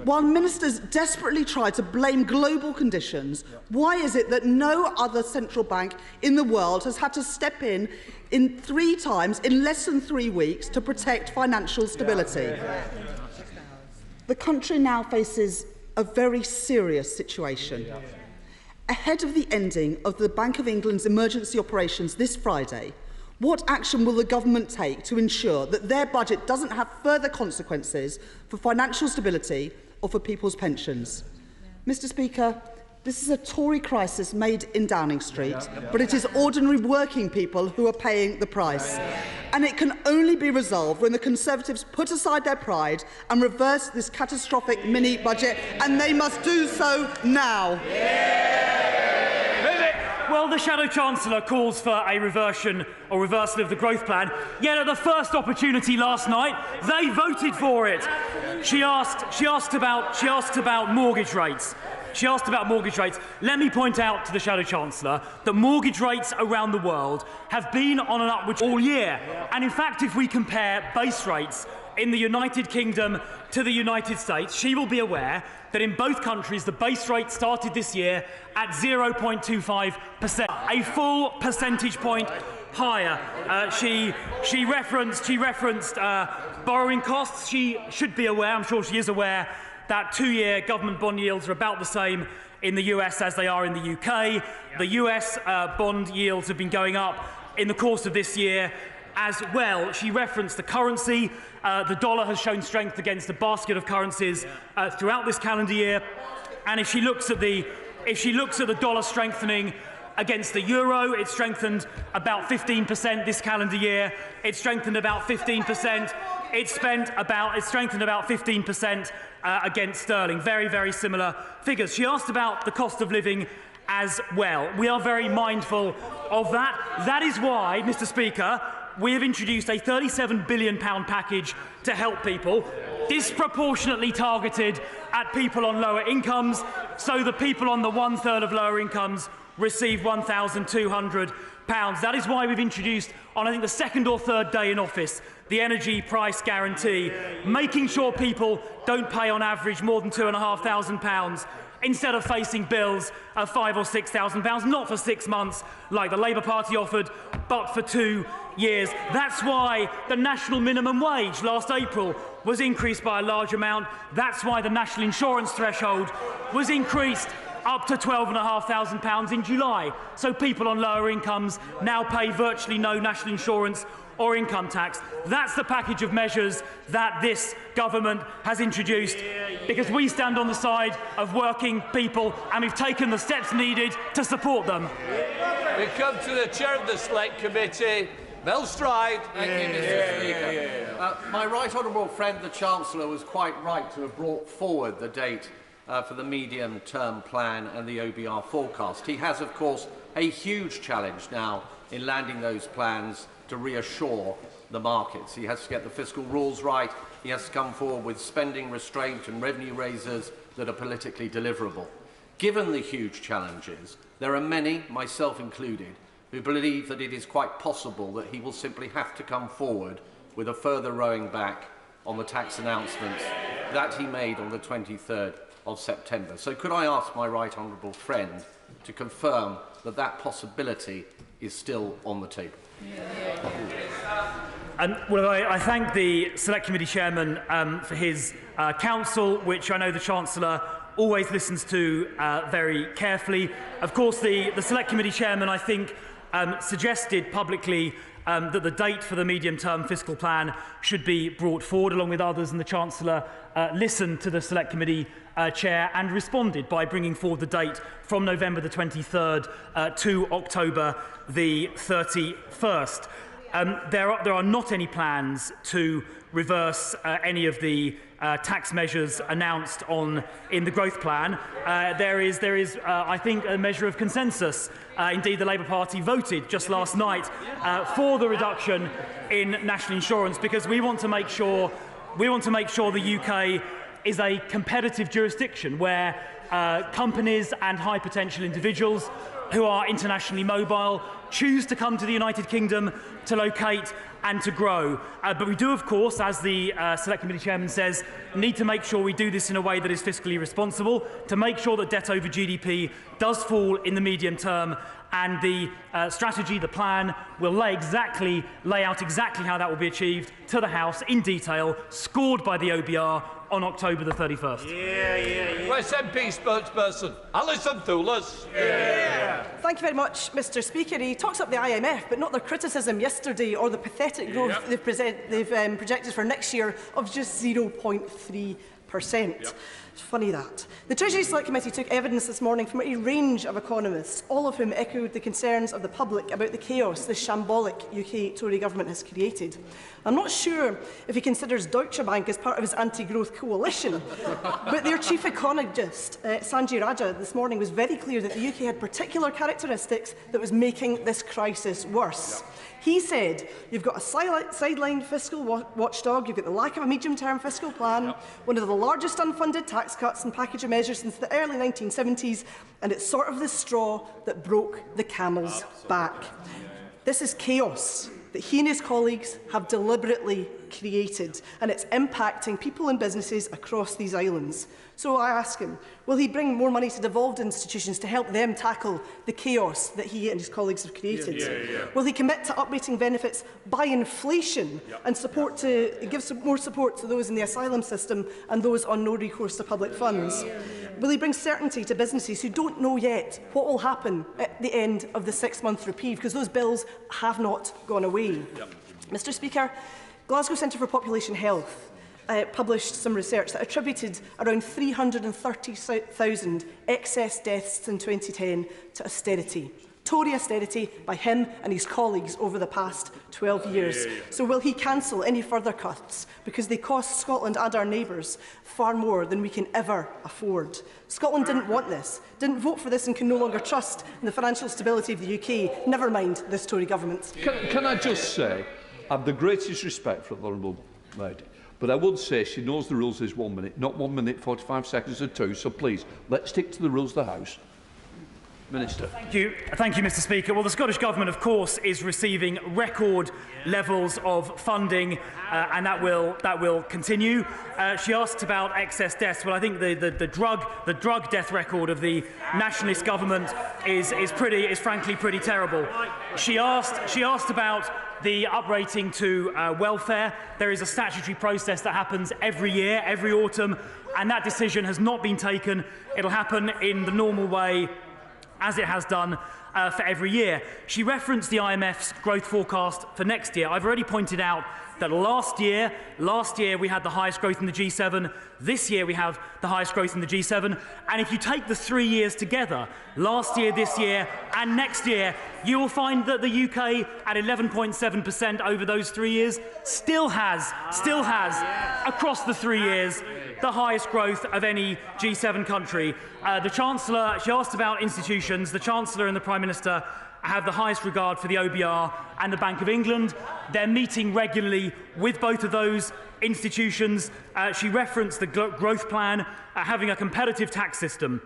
While ministers desperately try to blame global conditions, why is it that no other central bank in the world has had to step in 3 times in less than 3 weeks to protect financial stability? The country now faces a very serious situation. Ahead of the ending of the Bank of England's emergency operations this Friday, what action will the government take to ensure that their budget doesn't have further consequences for financial stability or for people's pensions? Mr. Speaker, this is a Tory crisis made in Downing Street, but it is ordinary working people who are paying the price. And it can only be resolved when the Conservatives put aside their pride and reverse this catastrophic mini-budget, and they must do so now. Well, the Shadow Chancellor calls for a reversion or reversal of the growth plan, yet at the first opportunity last night, they voted for it. She asked about mortgage rates. Let me point out to the Shadow Chancellor that mortgage rates around the world have been on an upward all year. And in fact, if we compare base rates in the United Kingdom to the United States, she will be aware that in both countries the base rate started this year at 0.25%, a full percentage point higher. She referenced borrowing costs. She should be aware, I'm sure she is aware, that 2-year government bond yields are about the same in the US as they are in the UK. The US bond yields have been going up in the course of this year as well. She referenced the currency. The dollar has shown strength against a basket of currencies throughout this calendar year. And if she looks at the dollar strengthening against the euro, it strengthened about 15% this calendar year. It strengthened about 15%. It strengthened about 15% against sterling. Very, very similar figures. She asked about the cost of living as well. We are very mindful of that. That is why, Mr. Speaker, we have introduced a £37 billion package to help people, disproportionately targeted at people on lower incomes, so the people on the 1/3 of lower incomes receive £1,200. That is why we've introduced, on I think the 2nd or 3rd day in office, the energy price guarantee, making sure people don't pay on average more than £2,500 instead of facing bills of £5,000 or £6,000, not for 6 months like the Labour Party offered, but for 2 years. That's why the national minimum wage last April was increased by a large amount. That's why the national insurance threshold was increased up to £12,500 in July. So people on lower incomes now pay virtually no national insurance or income tax. That's the package of measures that this government has introduced, because we stand on the side of working people and we've taken the steps needed to support them. We come to the Chair of the Select Committee, Mel Stride. Thank you, Mr. Speaker. My right honourable friend, the Chancellor, was quite right to have brought forward the date for the medium-term plan and the OBR forecast. He has, of course, a huge challenge now in landing those plans to reassure the markets. He has to get the fiscal rules right. He has to come forward with spending restraint and revenue raisers that are politically deliverable. Given the huge challenges, there are many, myself included, who believe that it is quite possible that he will simply have to come forward with a further rowing back on the tax announcements that he made on the 23rd of September. So could I ask my right honourable friend to confirm that that possibility is still on the table? Well, I thank the Select Committee Chairman for his counsel, which I know the Chancellor always listens to very carefully. Of course, the Select Committee Chairman, I think, suggested publicly that the date for the medium-term fiscal plan should be brought forward, along with others, and the Chancellor listened to the Select Committee Chair and responded by bringing forward the date from November the 23rd to October the 31st. There are not any plans to reverse any of the tax measures announced in the growth plan. There is, I think, a measure of consensus. Indeed, the Labour Party voted just last night for the reduction in national insurance, because we want to make sure the UK is a competitive jurisdiction where companies and high potential individuals who are internationally mobile choose to come to the United Kingdom to locate and to grow. But we do, of course, as the Select Committee Chairman says, need to make sure we do this in a way that is fiscally responsible, to make sure that debt over GDP does fall in the medium term, and the strategy, the plan, will lay out exactly how that will be achieved to the House in detail, scored by the OBR on October the 31st. West MP spokesperson, Alison Thulas. Thank you very much, Mr. Speaker. He talks up the IMF, but not their criticism yesterday or the pathetic growth they've projected for next year of just 0.3%. It's funny that. The Treasury Select Committee took evidence this morning from a range of economists, all of whom echoed the concerns of the public about the chaos this shambolic UK Tory government has created. I'm not sure if he considers Deutsche Bank as part of his anti-growth coalition, but their chief economist, Sanjay Raja, this morning was very clear that the UK had particular characteristics that was making this crisis worse. He said, you've got a sidelined fiscal watchdog, you've got the lack of a medium-term fiscal plan, one of the largest unfunded tax cuts and package of measures since the early 1970s, and it's sort of the straw that broke the camel's back. This is chaos that he and his colleagues have deliberately created, and it's impacting people and businesses across these islands. So I ask him, will he bring more money to devolved institutions to help them tackle the chaos that he and his colleagues have created? Will he commit to uprating benefits by inflation and give some more support to those in the asylum system and those on no recourse to public funds? Will he bring certainty to businesses who don't know yet what will happen at the end of the 6-month reprieve, because those bills have not gone away? Mr. Speaker, Glasgow Centre for Population Health published some research that attributed around 330,000 excess deaths in 2010 to austerity. Tory austerity by him and his colleagues over the past 12 years. So will he cancel any further cuts, because they cost Scotland and our neighbours far more than we can ever afford? Scotland didn't want this, didn't vote for this, and can no longer trust in the financial stability of the UK, never mind this Tory government. Can I just say, I have the greatest respect for the Honourable Lady, but I would say she knows the rules is 1 minute, not 1 minute 45 seconds or 2, so please, let's stick to the rules of the House. Minister. Thank you, Mr. Speaker. Well, the Scottish Government, of course, is receiving record levels of funding, and that will continue. She asked about excess deaths. Well, I think the drug death record of the nationalist government is frankly pretty terrible. She asked about the uprating to welfare. There is a statutory process that happens every year, every autumn, and that decision has not been taken. It'll happen in the normal way, as it has done for every year. She referenced the IMF's growth forecast for next year. I've already pointed out that last year we had the highest growth in the G7. This year we have the highest growth in the G7. And if you take the 3 years together, last year, this year, and next year, you will find that the UK, at 11.7% over those 3 years, still has, across the 3 years, the highest growth of any G7 country. The Chancellor, she asked about institutions. The Chancellor and the Prime Minister have the highest regard for the OBR and the Bank of England. They're meeting regularly with both of those institutions. She referenced the growth plan, having a competitive tax system,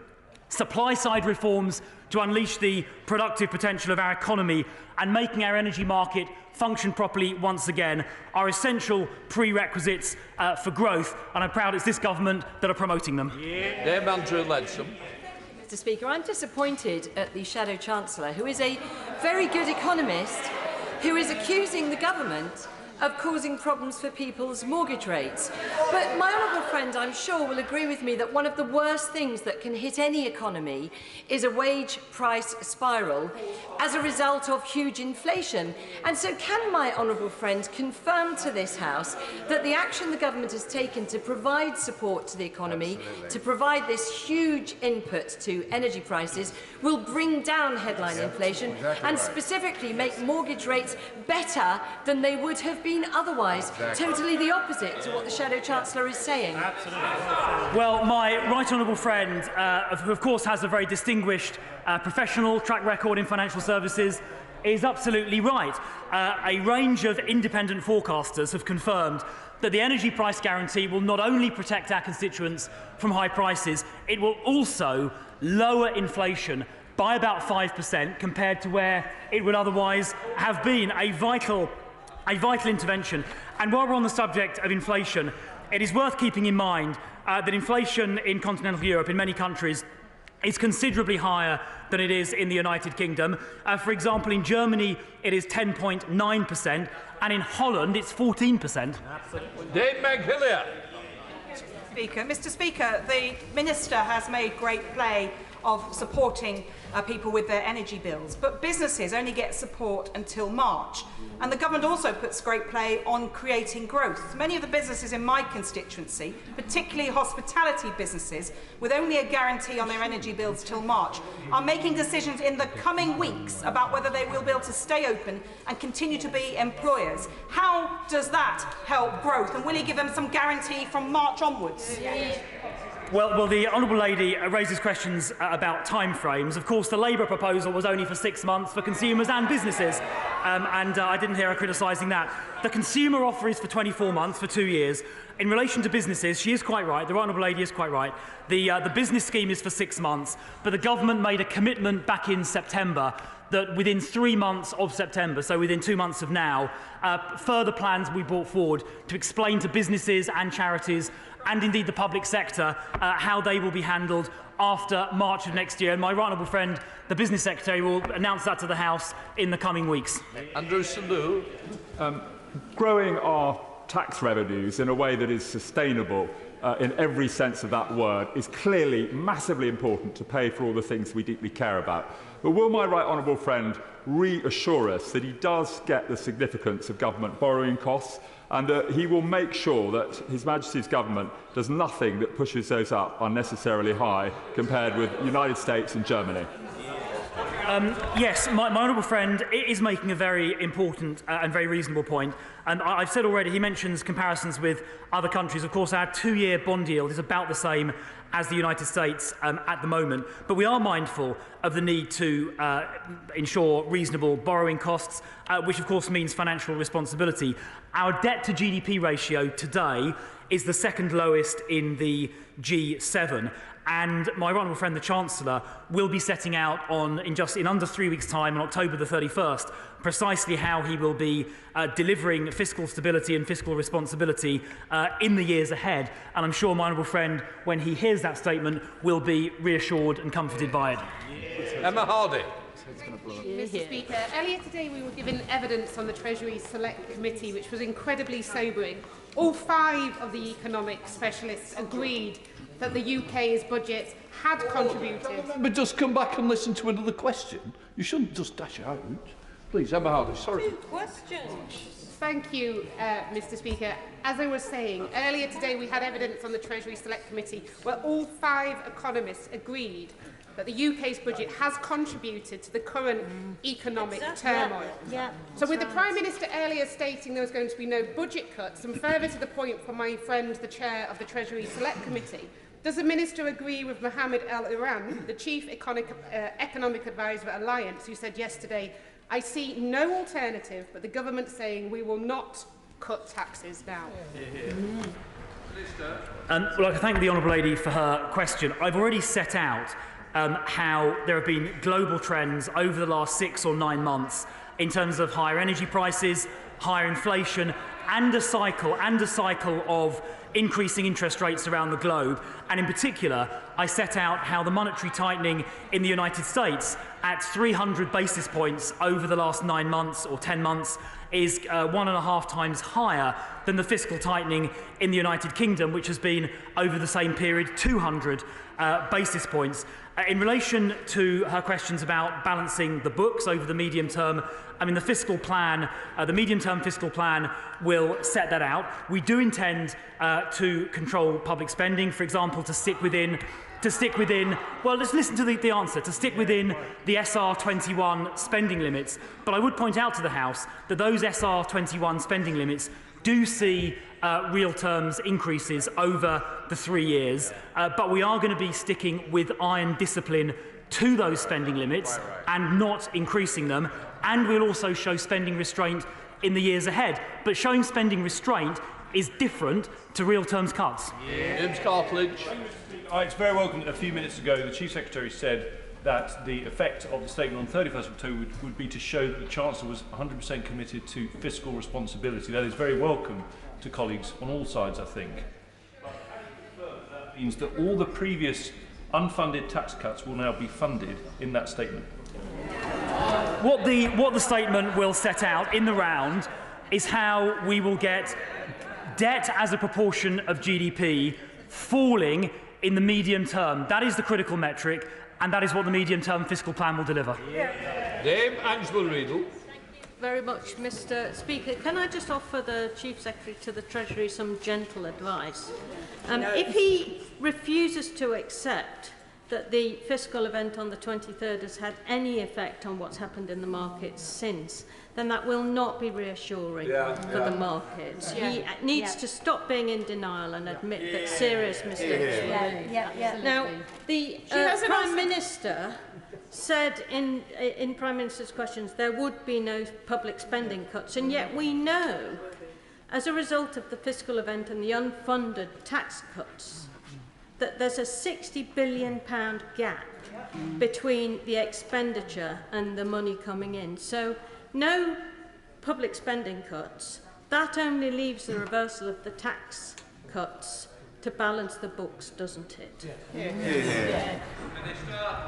supply-side reforms to unleash the productive potential of our economy, and making our energy market function properly once again are essential prerequisites for growth, and I'm proud it's this government that are promoting them. Dame Andrew Leadsom. Mr. Speaker, I'm disappointed at the Shadow Chancellor, who is a very good economist, who is accusing the government of causing problems for people's mortgage rates. But my honourable friend, I'm sure, will agree with me that one of the worst things that can hit any economy is a wage price spiral as a result of huge inflation. And so can my honourable friend confirm to this House that the action the government has taken to provide support to the economy, to provide this huge input to energy prices, will bring down headline inflation and specifically make mortgage rates better than they would have been otherwise? Totally the opposite to what the Shadow Chancellor is saying. Well, my right honourable friend, who of course has a very distinguished professional track record in financial services, is absolutely right. A range of independent forecasters have confirmed that the energy price guarantee will not only protect our constituents from high prices, it will also lower inflation by about 5% compared to where it would otherwise have been. A vital intervention. And while we're on the subject of inflation, it is worth keeping in mind that inflation in continental Europe, in many countries, is considerably higher than it is in the United Kingdom. For example, in Germany, it is 10.9%, and in Holland, it's 14%. Dave McGillier. Mr. Speaker, the Minister has made great play of supporting people with their energy bills, but businesses only get support until March. And the government also puts great play on creating growth. Many of the businesses in my constituency, particularly hospitality businesses, with only a guarantee on their energy bills till March, are making decisions in the coming weeks about whether they will be able to stay open and continue to be employers. How does that help growth? And will he give them some guarantee from March onwards? Well, the honourable lady raises questions about timeframes. Of course, the Labour proposal was only for 6 months for consumers and businesses, and I didn't hear her criticising that. The consumer offer is for 24 months, for 2 years. In relation to businesses, she is quite right, the honourable lady is quite right. The business scheme is for 6 months, but the government made a commitment back in September that within 3 months of September, so within 2 months of now, further plans will be brought forward to explain to businesses and charities and indeed the public sector how they will be handled after March of next year. And my right honourable friend, the Business Secretary, will announce that to the House in the coming weeks. Andrew Sandhu. Growing our tax revenues in a way that is sustainable in every sense of that word is clearly massively important to pay for all the things we deeply care about. But will my right honourable friend reassure us that he does get the significance of government borrowing costs and that he will make sure that His Majesty's government does nothing that pushes those up unnecessarily high compared with the United States and Germany? Yes, my honourable friend is making a very important and very reasonable point. And I've said already, he mentions comparisons with other countries. Of course, our 2-year bond yield is about the same as the United States at the moment. But we are mindful of the need to ensure reasonable borrowing costs, which of course means financial responsibility. Our debt to GDP ratio today is the second lowest in the G7. And my right honourable friend, the Chancellor, will be setting out in under 3 weeks' time, on October the 31st, precisely how he will be delivering fiscal stability and fiscal responsibility in the years ahead. And I'm sure my honourable friend, when he hears that statement, will be reassured and comforted by it. Emma Hardy. Mr. Speaker, earlier today we were given evidence on the Treasury Select Committee which was incredibly sobering. All 5 of the economic specialists agreed that the UK's budget had contributed. But just come back and listen to another question. You shouldn't just dash out. Please, Emma Hardy, sorry. 2 questions. Thank you, Mr. Speaker. As I was saying, earlier today we had evidence on the Treasury Select Committee where all 5 economists agreed that the UK's budget has contributed to the current economic turmoil. So with the Prime Minister earlier stating there was going to be no budget cuts, and further to the point from my friend, the Chair of the Treasury Select Committee, does the Minister agree with Mohammed El-Iran, the Chief Economic Advisor at Alliance, who said yesterday, "I see no alternative but the government saying we will not cut taxes now"? Well, I thank the honourable lady for her question. I've already set out how there have been global trends over the last 6 or 9 months in terms of higher energy prices, higher inflation, and a cycle of increasing interest rates around the globe. And in particular, I set out how the monetary tightening in the United States at 300 basis points over the last 9 months or 10 months is 1.5 times higher than the fiscal tightening in the United Kingdom, which has been over the same period 200 basis points. In relation to her questions about balancing the books over the medium term, I mean, the fiscal plan, the medium-term fiscal plan will set that out. We do intend to control public spending, for example, to stick within, well, let's listen to the answer, to stick within the SR21 spending limits. But I would point out to the House that those SR21 spending limits do see real terms increases over the 3 years, but we are going to be sticking with iron discipline to those spending limits and not increasing them, and we'll also show spending restraint in the years ahead. But showing spending restraint is different to real terms cuts. James Cartledge. It's very welcome that a few minutes ago the Chief Secretary said that the effect of the statement on 31st of October would be to show that the Chancellor was 100% committed to fiscal responsibility. That is very welcome to colleagues on all sides, I think. That means that all the previous unfunded tax cuts will now be funded in that statement. What the statement will set out in the round is how we will get debt as a proportion of GDP falling in the medium term. That is the critical metric, and that is what the medium-term fiscal plan will deliver. Dame Angela Riedel. Very much, Mr. Speaker. Can I just offer the Chief Secretary to the Treasury some gentle advice? If he refuses to accept that the fiscal event on the 23rd has had any effect on what's happened in the markets since, then that will not be reassuring for the markets. He needs to stop being in denial and admit that serious mistakes were made. Now, the Prime Minister said in Prime Minister's questions there would be no public spending cuts, and yet we know, as a result of the fiscal event and the unfunded tax cuts, that there's a £60 billion gap between the expenditure and the money coming in. So no public spending cuts. That only leaves the reversal of the tax cuts to balance the books, doesn't it?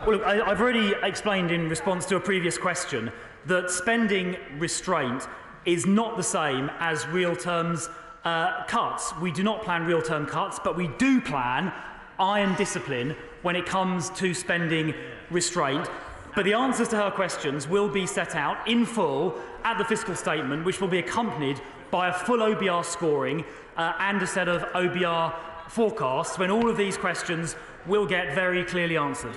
Well, look, I've already explained in response to a previous question that spending restraint is not the same as real terms cuts. We do not plan real term cuts, but we do plan iron discipline when it comes to spending restraint. But the answers to her questions will be set out in full at the fiscal statement, which will be accompanied by a full OBR scoring and a set of OBR forecasts, when all of these questions will get very clearly answered.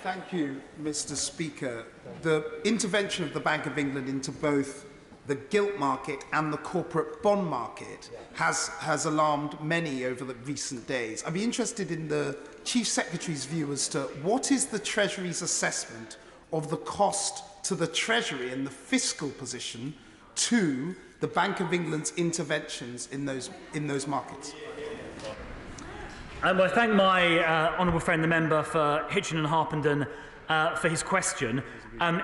Thank you, Mr. Speaker. The intervention of the Bank of England into both the gilt market and the corporate bond market has alarmed many over the recent days. I'd be interested in the Chief Secretary's view as to what is the Treasury's assessment of the cost to the Treasury and the fiscal position to the Bank of England's interventions in those markets. Well, I thank my honourable friend, the member for Hitchin and Harpenden, for his question.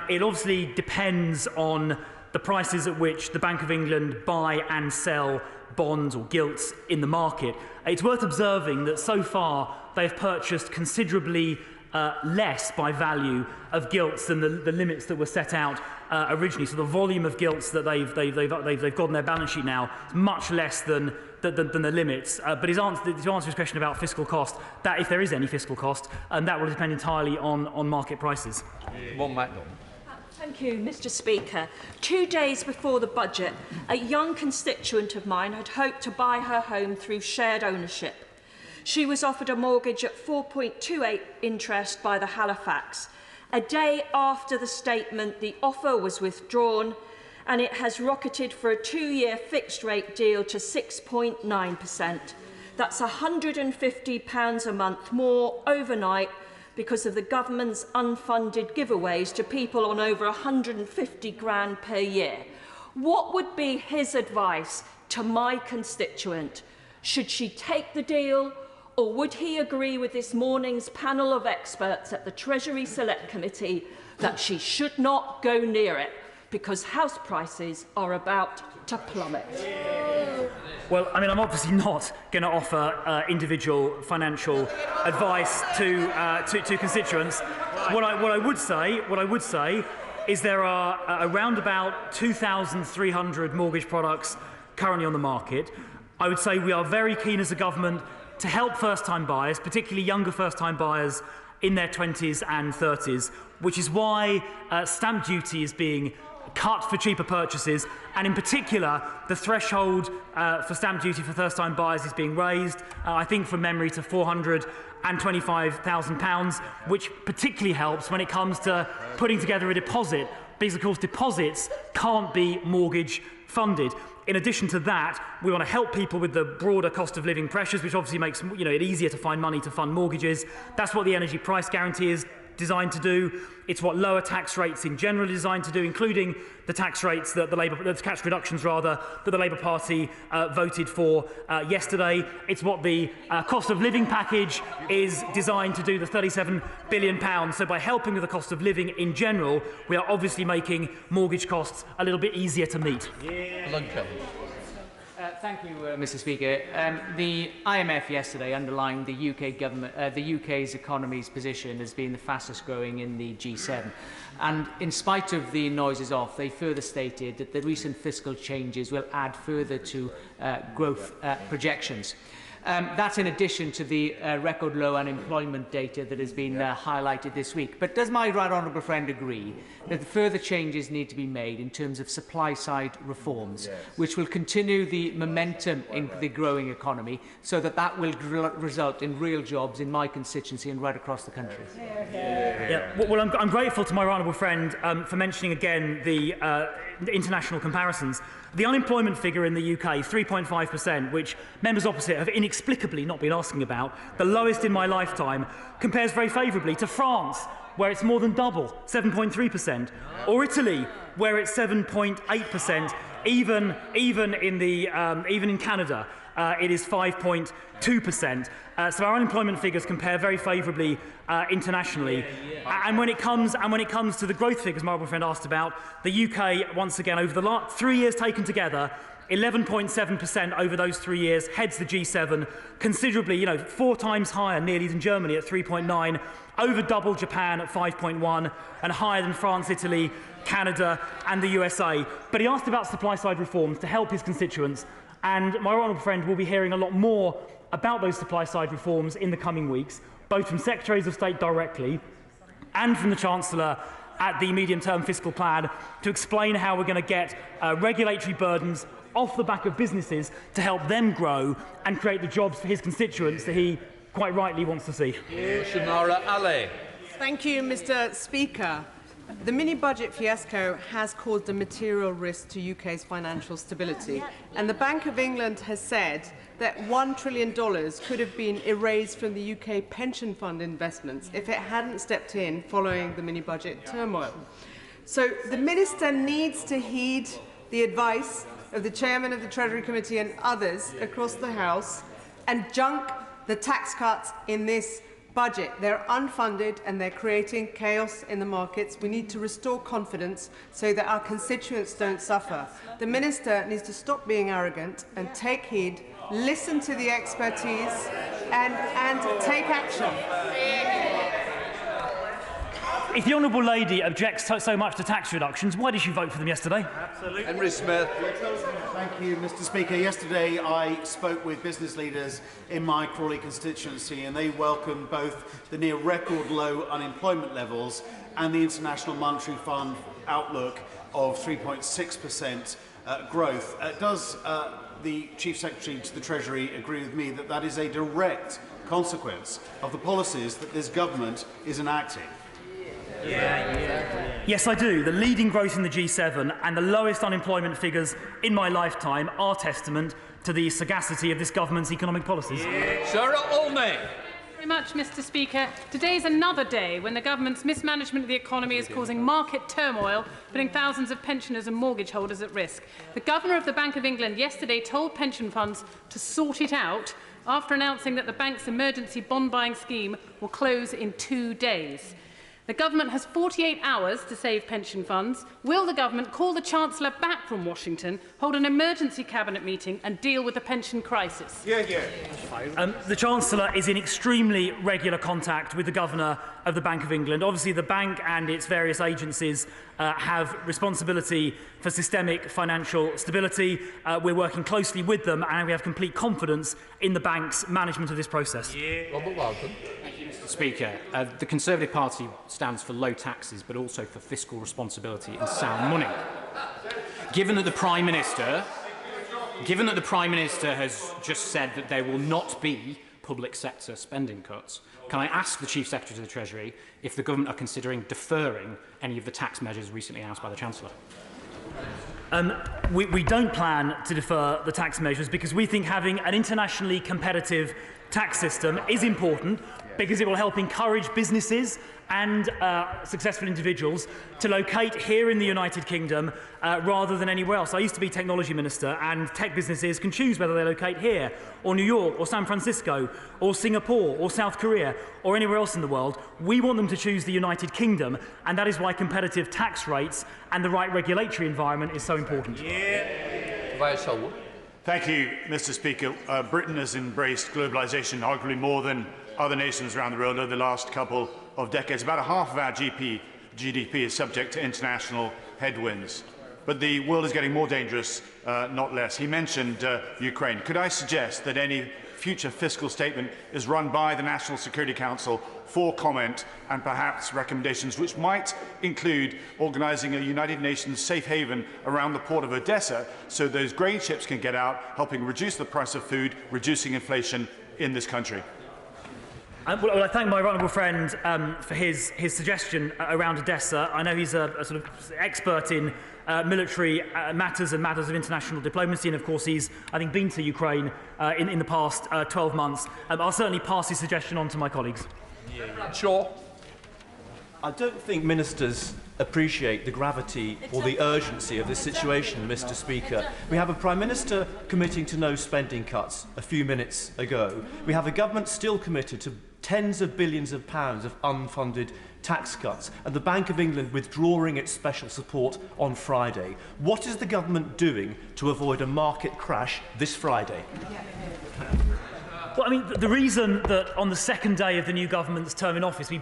It obviously depends on the prices at which the Bank of England buy and sell bonds or gilts in the market. It's worth observing that so far they've purchased considerably less by value of gilts than the limits that were set out originally. So the volume of gilts that they've got on their balance sheet now is much less than the limits. But to answer his question about fiscal cost, that if there is any fiscal cost, that will depend entirely on market prices. Thank you, Mr. Speaker. 2 days before the budget, a young constituent of mine had hoped to buy her home through shared ownership. She was offered a mortgage at 4.28 interest by the Halifax. A day after the statement, the offer was withdrawn and it has rocketed for a 2-year fixed-rate deal to 6.9%. That's £150 a month more overnight because of the government's unfunded giveaways to people on over 150 grand per year. What would be his advice to my constituent? Should she take the deal, or would he agree with this morning's panel of experts at the Treasury Select Committee that she should not go near it because house prices are about to plummet? Well, I mean, I'm obviously not going to offer individual financial advice to constituents. What I would say is there are around about 2,300 mortgage products currently on the market. I would say we are very keen as a government to help first-time buyers, particularly younger first-time buyers in their 20s and 30s, which is why stamp duty is being cut for cheaper purchases, and in particular the threshold for stamp duty for first-time buyers is being raised, I think from memory, to £425,000, which particularly helps when it comes to putting together a deposit, because of course deposits can't be mortgage funded. In addition to that, we want to help people with the broader cost of living pressures, which obviously makes it easier to find money to fund mortgages. That's what the energy price guarantee is designed to do. It's what lower tax rates in general are designed to do, including the tax rates that the tax reductions rather that the Labour Party voted for yesterday. It's what the cost of living package is designed to do, the £37 billion. So by helping with the cost of living in general, we are obviously making mortgage costs a little bit easier to meet. Thank you, Mr. Speaker. The IMF yesterday underlined the UK's economy's position as being the fastest growing in the G7. And in spite of the noises off, they further stated that the recent fiscal changes will add further to growth projections. That's in addition to the record low unemployment data that has been highlighted this week. But does my right honourable friend agree that further changes need to be made in terms of supply-side reforms, which will continue the momentum in the growing economy, so that will result in real jobs in my constituency and right across the country? Well, I'm grateful to my right honourable friend for mentioning again the international comparisons. The unemployment figure in the UK, 3.5%, which members opposite have inexplicably not been asking about, the lowest in my lifetime, compares very favourably to France, where it's more than double, 7.3%, or Italy, where it's 7.8%. Even in Canada, it is 5.2%. So our unemployment figures compare very favourably internationally. And when it comes to the growth figures my friend asked about, the UK once again over the last 3 years taken together, 11.7% over those 3 years, heads the G7 considerably, 4 times higher nearly than Germany at 3.9, over double Japan at 5.1, and higher than France, Italy, Canada and the USA. But he asked about supply-side reforms to help his constituents, and my honourable friend will be hearing a lot more about those supply-side reforms in the coming weeks, both from Secretaries of State directly and from the Chancellor at the medium-term fiscal plan, to explain how we're going to get regulatory burdens off the back of businesses to help them grow and create the jobs for his constituents that he quite rightly wants to see. Thank you, Mr. Speaker. The mini-budget fiasco has caused a material risk to UK's financial stability, and the Bank of England has said that $1 trillion could have been erased from the UK pension fund investments if it hadn't stepped in following the mini-budget turmoil. So the Minister needs to heed the advice of the Chairman of the Treasury Committee and others across the House and junk the tax cuts in this budget. They're unfunded and they're creating chaos in the markets. We need to restore confidence so that our constituents don't suffer. The Minister needs to stop being arrogant and take heed, listen to the expertise and take action. If the Honourable Lady objects so much to tax reductions, why did she vote for them yesterday? Absolutely. Henry Smith. Thank you, Mr. Speaker. Yesterday I spoke with business leaders in my Crawley constituency, and they welcomed both the near record low unemployment levels and the International Monetary Fund outlook of 3.6% growth. Does the Chief Secretary to the Treasury agree with me that that is a direct consequence of the policies that this government is enacting? Yes, I do. The leading growth in the G7 and the lowest unemployment figures in my lifetime are testament to the sagacity of this government's economic policies. Sarah Olney. Very much, Mr. Speaker. Today is another day when the government's mismanagement of the economy is causing market turmoil, putting thousands of pensioners and mortgage holders at risk. The Governor of the Bank of England yesterday told pension funds to sort it out after announcing that the bank's emergency bond buying scheme will close in 2 days. The government has 48 hours to save pension funds. Will the government call the Chancellor back from Washington, hold an emergency cabinet meeting and deal with the pension crisis? The Chancellor is in extremely regular contact with the Governor of the Bank of England. Obviously, the bank and its various agencies have responsibility for systemic financial stability. We're working closely with them and we have complete confidence in the bank's management of this process. Robert Walton. Mr. Speaker, the Conservative Party stands for low taxes but also for fiscal responsibility and sound money. Given that the Prime Minister has just said that there will not be public sector spending cuts, can I ask the Chief Secretary to the Treasury if the government are considering deferring any of the tax measures recently announced by the Chancellor? We don't plan to defer the tax measures because we think having an internationally competitive tax system is important because it will help encourage businesses and successful individuals to locate here in the United Kingdom rather than anywhere else. I used to be Technology Minister, and tech businesses can choose whether they locate here or New York or San Francisco or Singapore or South Korea or anywhere else in the world. We want them to choose the United Kingdom, and that is why competitive tax rates and the right regulatory environment is so important. Thank you, Mr. Speaker. Britain has embraced globalisation arguably more than other nations around the world over the last couple of decades. About half of our GDP is subject to international headwinds. But the world is getting more dangerous, not less. He mentioned Ukraine. Could I suggest that any future fiscal statement is run by the National Security Council for comment and perhaps recommendations which might include organising a United Nations safe haven around the port of Odessa so those grain ships can get out, helping reduce the price of food, reducing inflation in this country? Well, I thank my honourable friend for his suggestion around Odessa. I know he's a sort of expert in military matters and matters of international diplomacy, and of course he's, I think, been to Ukraine in the past 12 months. I'll certainly pass his suggestion on to my colleagues. Sure. I don't think ministers appreciate the gravity or the urgency of this situation, Mr. Speaker. We have a Prime Minister committing to no spending cuts a few minutes ago. We have a government still committed to tens of billions of pounds of unfunded tax cuts, and the Bank of England withdrawing its special support on Friday. What is the government doing to avoid a market crash this Friday? Well, I mean, the reason that on the second day of the new government's term in office we